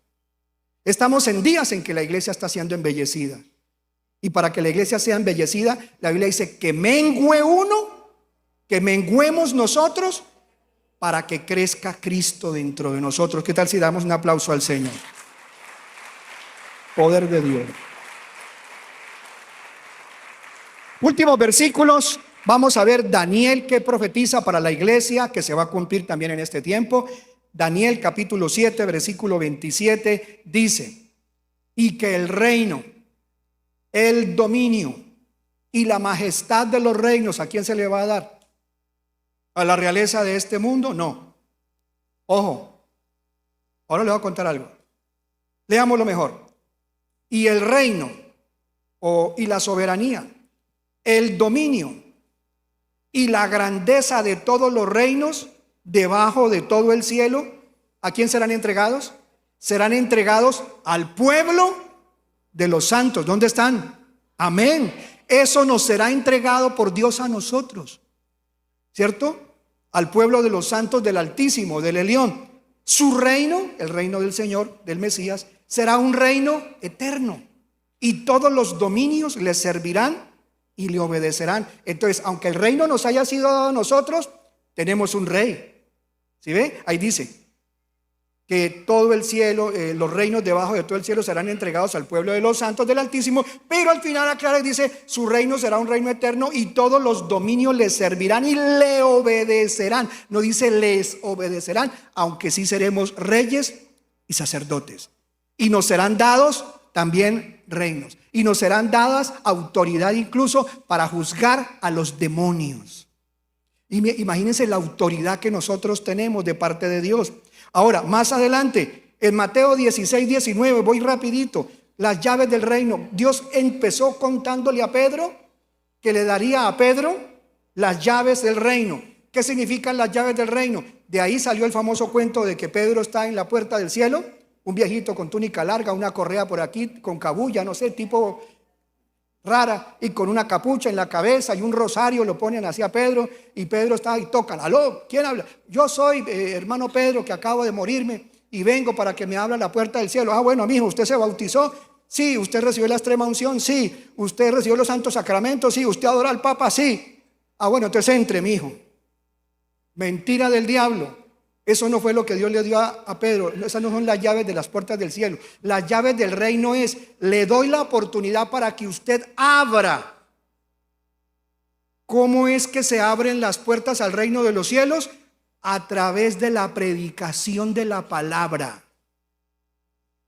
Estamos en días en que la iglesia está siendo embellecida. Y para que la iglesia sea embellecida, la Biblia dice que mengue uno, que menguemos nosotros, para que crezca Cristo dentro de nosotros. ¿Qué tal si damos un aplauso al Señor? Poder de Dios. Últimos versículos. Vamos a ver Daniel que profetiza para la iglesia, que se va a cumplir también en este tiempo. Daniel capítulo 7, versículo 27 dice: y que el reino, el dominio y la majestad de los reinos, ¿a quién se le va a dar? ¿A la realeza de este mundo? No. Ojo, ahora le voy a contar algo. Leámoslo mejor. Y el reino y la soberanía, el dominio y la grandeza de todos los reinos debajo de todo el cielo, ¿a quién serán entregados? Serán entregados al pueblo de los santos. ¿Dónde están? Amén. Eso nos será entregado por Dios a nosotros, ¿cierto? Al pueblo de los santos del Altísimo, del Elión. Su reino, el reino del Señor, del Mesías, será un reino eterno, y todos los dominios le servirán y le obedecerán. Entonces, aunque el reino nos haya sido dado a nosotros, tenemos un rey. ¿Sí ve? Ahí dice que todo el cielo, los reinos debajo de todo el cielo serán entregados al pueblo de los santos del Altísimo, pero al final aclara y dice: su reino será un reino eterno y todos los dominios le servirán y le obedecerán. No dice les obedecerán, aunque sí seremos reyes y sacerdotes, y nos serán dados también reinos, y nos serán dadas autoridad incluso para juzgar a los demonios. Y imagínense la autoridad que nosotros tenemos de parte de Dios. Ahora, más adelante, en Mateo 16, 19, voy rapidito, las llaves del reino. Dios empezó contándole a Pedro que le daría a Pedro las llaves del reino. ¿Qué significan las llaves del reino? De ahí salió el famoso cuento de que Pedro está en la puerta del cielo, un viejito con túnica larga, una correa por aquí, con cabulla, no sé, tipo rara, y con una capucha en la cabeza y un rosario, lo ponen así a Pedro, y Pedro está ahí, tocan: aló, ¿quién habla? Yo soy hermano Pedro, que acabo de morirme y vengo para que me abra la puerta del cielo. Ah, bueno, mijo, ¿usted se bautizó? Sí. ¿Usted recibió la extrema unción? Sí. ¿Usted recibió los santos sacramentos? Sí. ¿Usted adora al Papa? Sí. Ah, bueno, entonces entre, mijo. Mentira del diablo. Eso no fue lo que Dios le dio a Pedro. Esas no son las llaves de las puertas del cielo. Las llaves del reino es: le doy la oportunidad para que usted abra. ¿Cómo es que se abren las puertas al reino de los cielos? A través de la predicación de la palabra.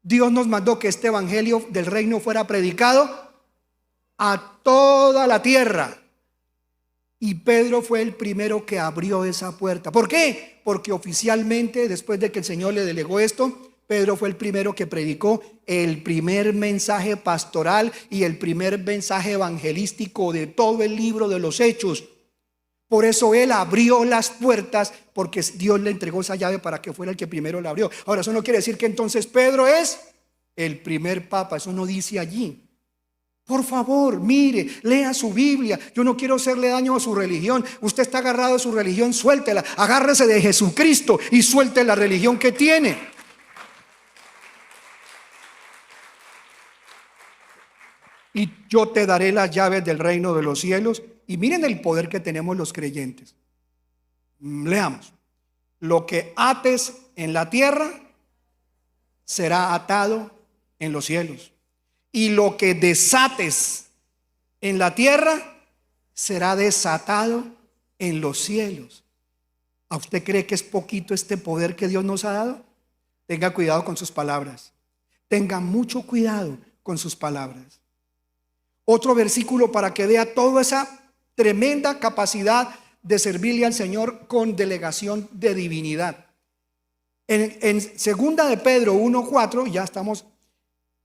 Dios nos mandó que este evangelio del reino fuera predicado a toda la tierra. Y Pedro fue el primero que abrió esa puerta. ¿Por qué? Porque oficialmente, después de que el Señor le delegó esto, Pedro fue el primero que predicó el primer mensaje pastoral y el primer mensaje evangelístico de todo el libro de los Hechos. Por eso él abrió las puertas, porque Dios le entregó esa llave para que fuera el que primero la abrió. Ahora, eso no quiere decir que entonces Pedro es el primer papa. Eso no dice allí. Por favor, mire, lea su Biblia. Yo no quiero hacerle daño a su religión. Usted está agarrado a su religión, suéltela. Agárrese de Jesucristo y suelte la religión que tiene. Y yo te daré las llaves del reino de los cielos. Y miren el poder que tenemos los creyentes. Leamos: lo que ates en la tierra será atado en los cielos, y lo que desates en la tierra será desatado en los cielos. ¿A usted cree que es poquito este poder que Dios nos ha dado? Tenga cuidado con sus palabras. Tenga mucho cuidado con sus palabras. Otro versículo para que vea toda esa tremenda capacidad de servirle al Señor con delegación de divinidad. En segunda de Pedro 1:4, ya estamos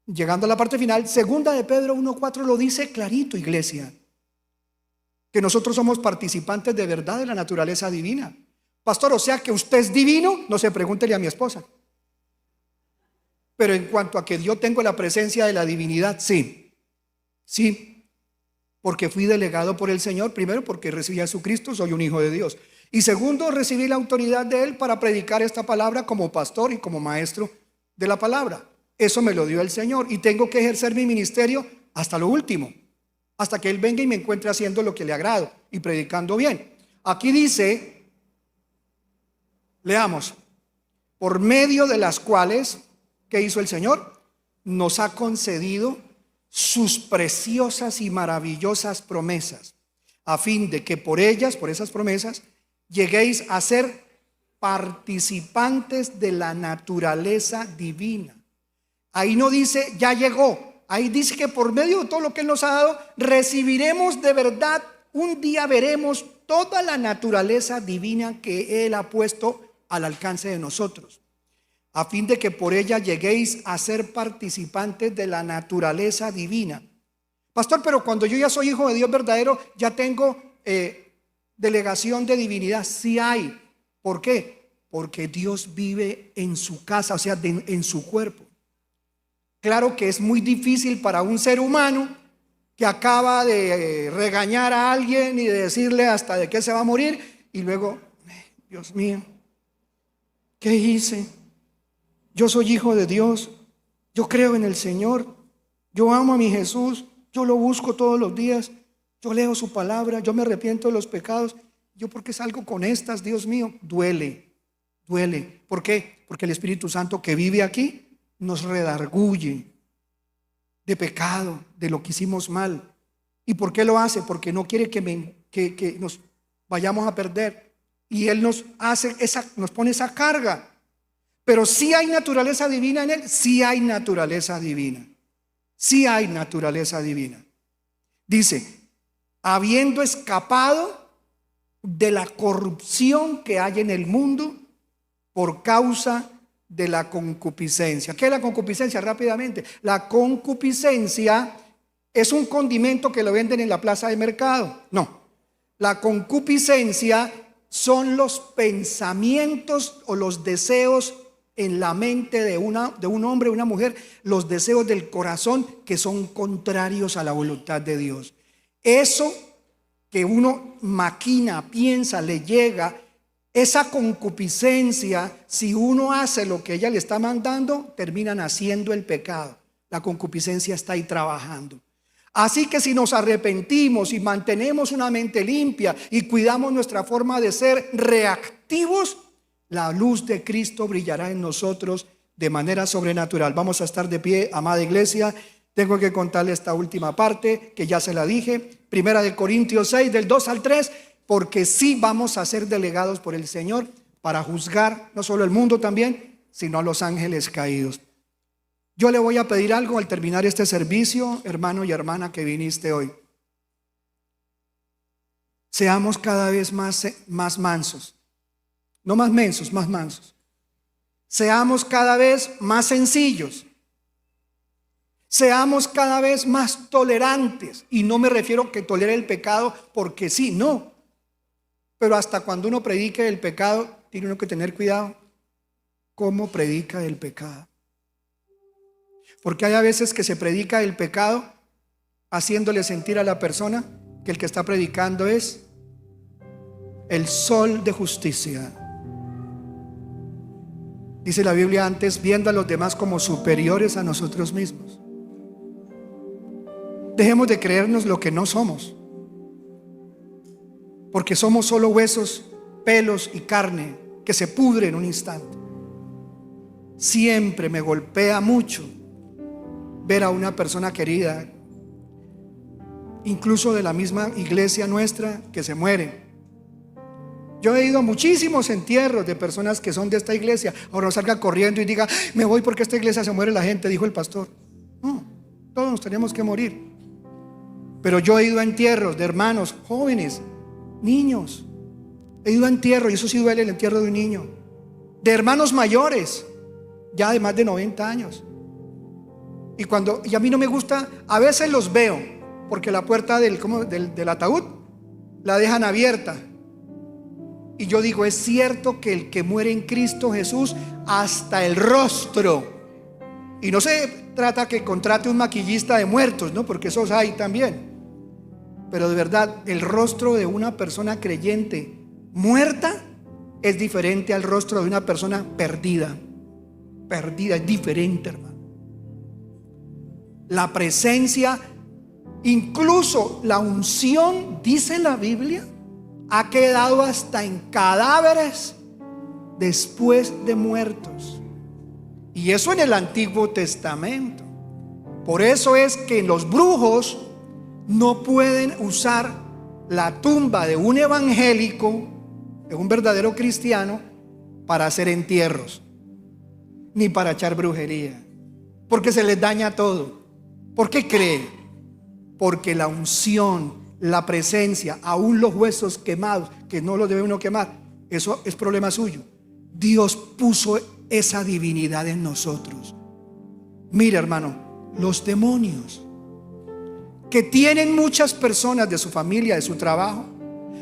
llegando a la parte final, segunda de Pedro 1:4 lo dice clarito, iglesia, que nosotros somos participantes de verdad de la naturaleza divina. Pastor, o sea que usted es divino, no se pregúntele a mi esposa. Pero en cuanto a que yo tengo la presencia de la divinidad, sí, porque fui delegado por el Señor. Primero, porque recibí a Jesucristo, soy un hijo de Dios. Y segundo, recibí la autoridad de Él para predicar esta palabra como pastor y como maestro de la palabra. Eso me lo dio el Señor y tengo que ejercer mi ministerio hasta lo último, hasta que Él venga y me encuentre haciendo lo que le agrado y predicando bien. Aquí dice, leamos, por medio de las cuales, ¿qué hizo el Señor? Nos ha concedido sus preciosas y maravillosas promesas, a fin de que por ellas, por esas promesas, lleguéis a ser participantes de la naturaleza divina. Ahí no dice ya llegó, ahí dice que por medio de todo lo que Él nos ha dado, recibiremos de verdad, un día veremos toda la naturaleza divina que Él ha puesto al alcance de nosotros, a fin de que por ella lleguéis a ser participantes de la naturaleza divina. Pastor, pero cuando yo ya soy hijo de Dios verdadero, ya tengo delegación de divinidad. Sí hay. ¿Por qué? Porque Dios vive en su casa, o sea, en su cuerpo. Claro que es muy difícil para un ser humano que acaba de regañar a alguien y de decirle hasta de qué se va a morir, y luego, Dios mío, ¿qué hice? Yo soy hijo de Dios, yo creo en el Señor, yo amo a mi Jesús, yo lo busco todos los días, yo leo su palabra, yo me arrepiento de los pecados. ¿Yo por qué salgo con estas? Dios mío, duele. ¿Por qué? Porque el Espíritu Santo que vive aquí nos redarguye de pecado, de lo que hicimos mal. ¿Y por qué lo hace? Porque no quiere que nos vayamos a perder. Y Él nos pone esa carga. Pero sí hay naturaleza divina en Él, sí hay naturaleza divina. Sí hay naturaleza divina. Dice, habiendo escapado de la corrupción que hay en el mundo por causa de la concupiscencia. ¿Qué es la concupiscencia? Rápidamente. La concupiscencia es un condimento que lo venden en la plaza de mercado. No. La concupiscencia son los pensamientos o los deseos en la mente de un hombre o una mujer, los deseos del corazón que son contrarios a la voluntad de Dios. Eso que uno maquina, piensa, le llega, esa concupiscencia, si uno hace lo que ella le está mandando, terminan haciendo el pecado. La concupiscencia está ahí trabajando. Así que si nos arrepentimos y mantenemos una mente limpia y cuidamos nuestra forma de ser reactivos, la luz de Cristo brillará en nosotros de manera sobrenatural. Vamos a estar de pie, amada iglesia. Tengo que contarle esta última parte que ya se la dije. Primera de Corintios 6, del 2 al 3, porque sí vamos a ser delegados por el Señor para juzgar no solo el mundo también, sino a los ángeles caídos. Yo le voy a pedir algo al terminar este servicio, hermano y hermana que viniste hoy. Seamos cada vez más mansos. No más mensos, más mansos. Seamos cada vez más sencillos. Seamos cada vez más tolerantes. Y no me refiero a que tolere el pecado porque sí, no. Pero hasta cuando uno predique el pecado, tiene uno que tener cuidado cómo predica el pecado. Porque hay a veces que se predica el pecado haciéndole sentir a la persona que el que está predicando es el sol de justicia. Dice la Biblia antes, viendo a los demás como superiores a nosotros mismos. Dejemos de creernos lo que no somos, porque somos solo huesos, pelos y carne que se pudre en un instante. Siempre me golpea mucho ver a una persona querida, incluso de la misma iglesia nuestra, que se muere. Yo he ido a muchísimos entierros de personas que son de esta iglesia. Ahora no salga corriendo y diga, me voy porque esta iglesia se muere la gente, dijo el pastor. No, todos nos tenemos que morir. Pero yo he ido a entierros de hermanos jóvenes, niños, He ido a entierro, y eso sí duele, el entierro de un niño, de hermanos mayores, ya de más de 90 años. Y a mí no me gusta, a veces los veo, porque la puerta del ataúd la dejan abierta. Y yo digo, es cierto que el que muere en Cristo Jesús, hasta el rostro. Y no se trata que contrate un maquillista de muertos, ¿no? Porque esos hay también. Pero de verdad, el rostro de una persona creyente muerta es diferente al rostro de una persona perdida. Perdida es diferente, hermano. La presencia, incluso la unción, dice la Biblia, ha quedado hasta en cadáveres después de muertos. Y eso en el Antiguo Testamento. Por eso es que los brujos no pueden usar la tumba de un evangélico, de un verdadero cristiano, para hacer entierros, ni para echar brujería, porque se les daña todo. ¿Por qué cree? Porque la unción, la presencia, aún los huesos quemados, que no los debe uno quemar, eso es problema suyo. Dios puso esa divinidad en nosotros. Mira, hermano, los demonios que tienen muchas personas de su familia, de su trabajo,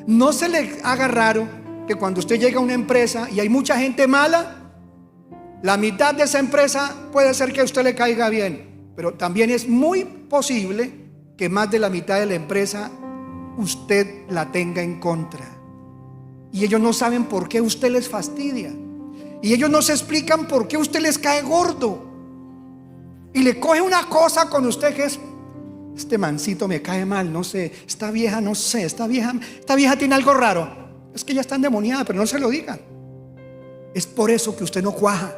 no se les haga raro que cuando usted llega a una empresa y hay mucha gente mala, la mitad de esa empresa puede ser que a usted le caiga bien, pero también es muy posible que más de la mitad de la empresa usted la tenga en contra. Y ellos no saben por qué usted les fastidia, y ellos no se explican por qué usted les cae gordo, y le coge una cosa con usted que es: este mancito me cae mal, no sé, esta vieja, no sé, esta vieja tiene algo raro. Es que ya está endemoniada, pero no se lo digan. Es por eso que usted no cuaja,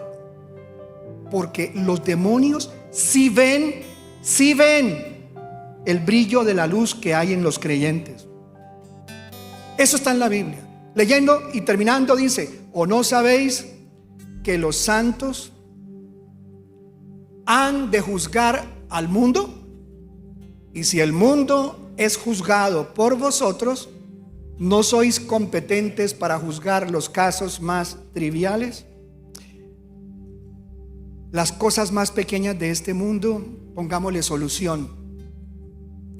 porque los demonios sí ven el brillo de la luz que hay en los creyentes. Eso está en la Biblia. Leyendo y terminando dice: ¿o no sabéis que los santos han de juzgar al mundo? Y si el mundo es juzgado por vosotros, ¿no sois competentes para juzgar los casos más triviales? Las cosas más pequeñas de este mundo, pongámosle solución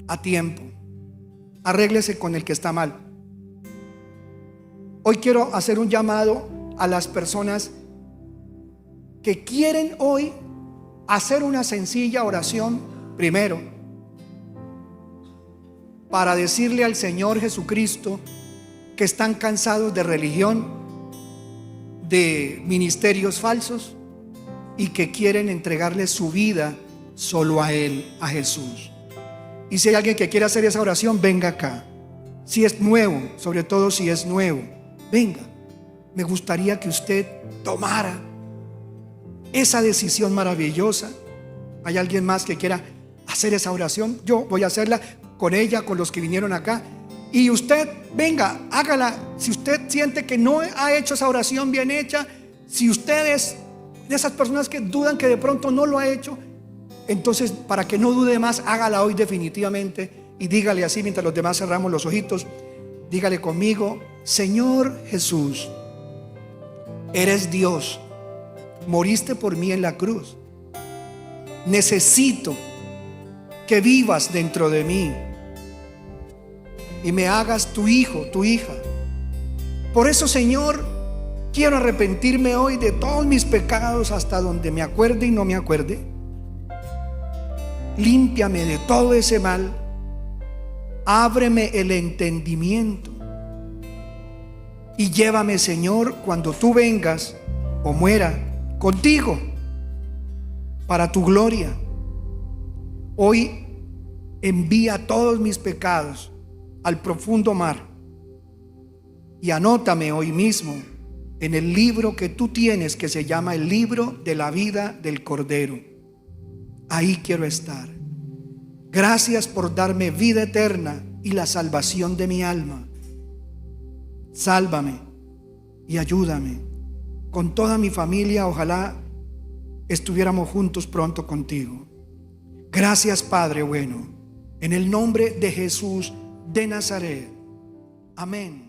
a tiempo. Arréglese con el que está mal. Hoy quiero hacer un llamado a las personas que quieren hoy hacer una sencilla oración primero, para decirle al Señor Jesucristo que están cansados de religión, de ministerios falsos, y que quieren entregarle su vida solo a Él, a Jesús. Y si hay alguien que quiere hacer esa oración, venga acá. Si es nuevo, sobre todo si es nuevo, venga. Me gustaría que usted tomara esa decisión maravillosa. ¿Hay alguien más que quiera hacer esa oración? Yo voy a hacerla con ella, con los que vinieron acá. Y usted, venga, hágala. Si usted siente que no ha hecho esa oración bien hecha, si usted es de esas personas que dudan que de pronto no lo ha hecho, entonces, para que no dude más, hágala hoy definitivamente. Y dígale así, mientras los demás cerramos los ojitos, dígale conmigo: Señor Jesús, eres Dios, moriste por mí en la cruz, necesito que vivas dentro de mí y me hagas tu hijo, tu hija. Por eso, Señor, quiero arrepentirme hoy de todos mis pecados, hasta donde me acuerde y no me acuerde. Límpiame de todo ese mal, ábreme el entendimiento y llévame, Señor, cuando tú vengas o muera contigo, para tu gloria. Hoy envía todos mis pecados al profundo mar y anótame hoy mismo en el libro que tú tienes, que se llama el libro de la vida del Cordero. Ahí quiero estar. Gracias por darme vida eterna y la salvación de mi alma. Sálvame y ayúdame. Con toda mi familia, ojalá estuviéramos juntos pronto contigo. Gracias, Padre bueno, en el nombre de Jesús de Nazaret. Amén.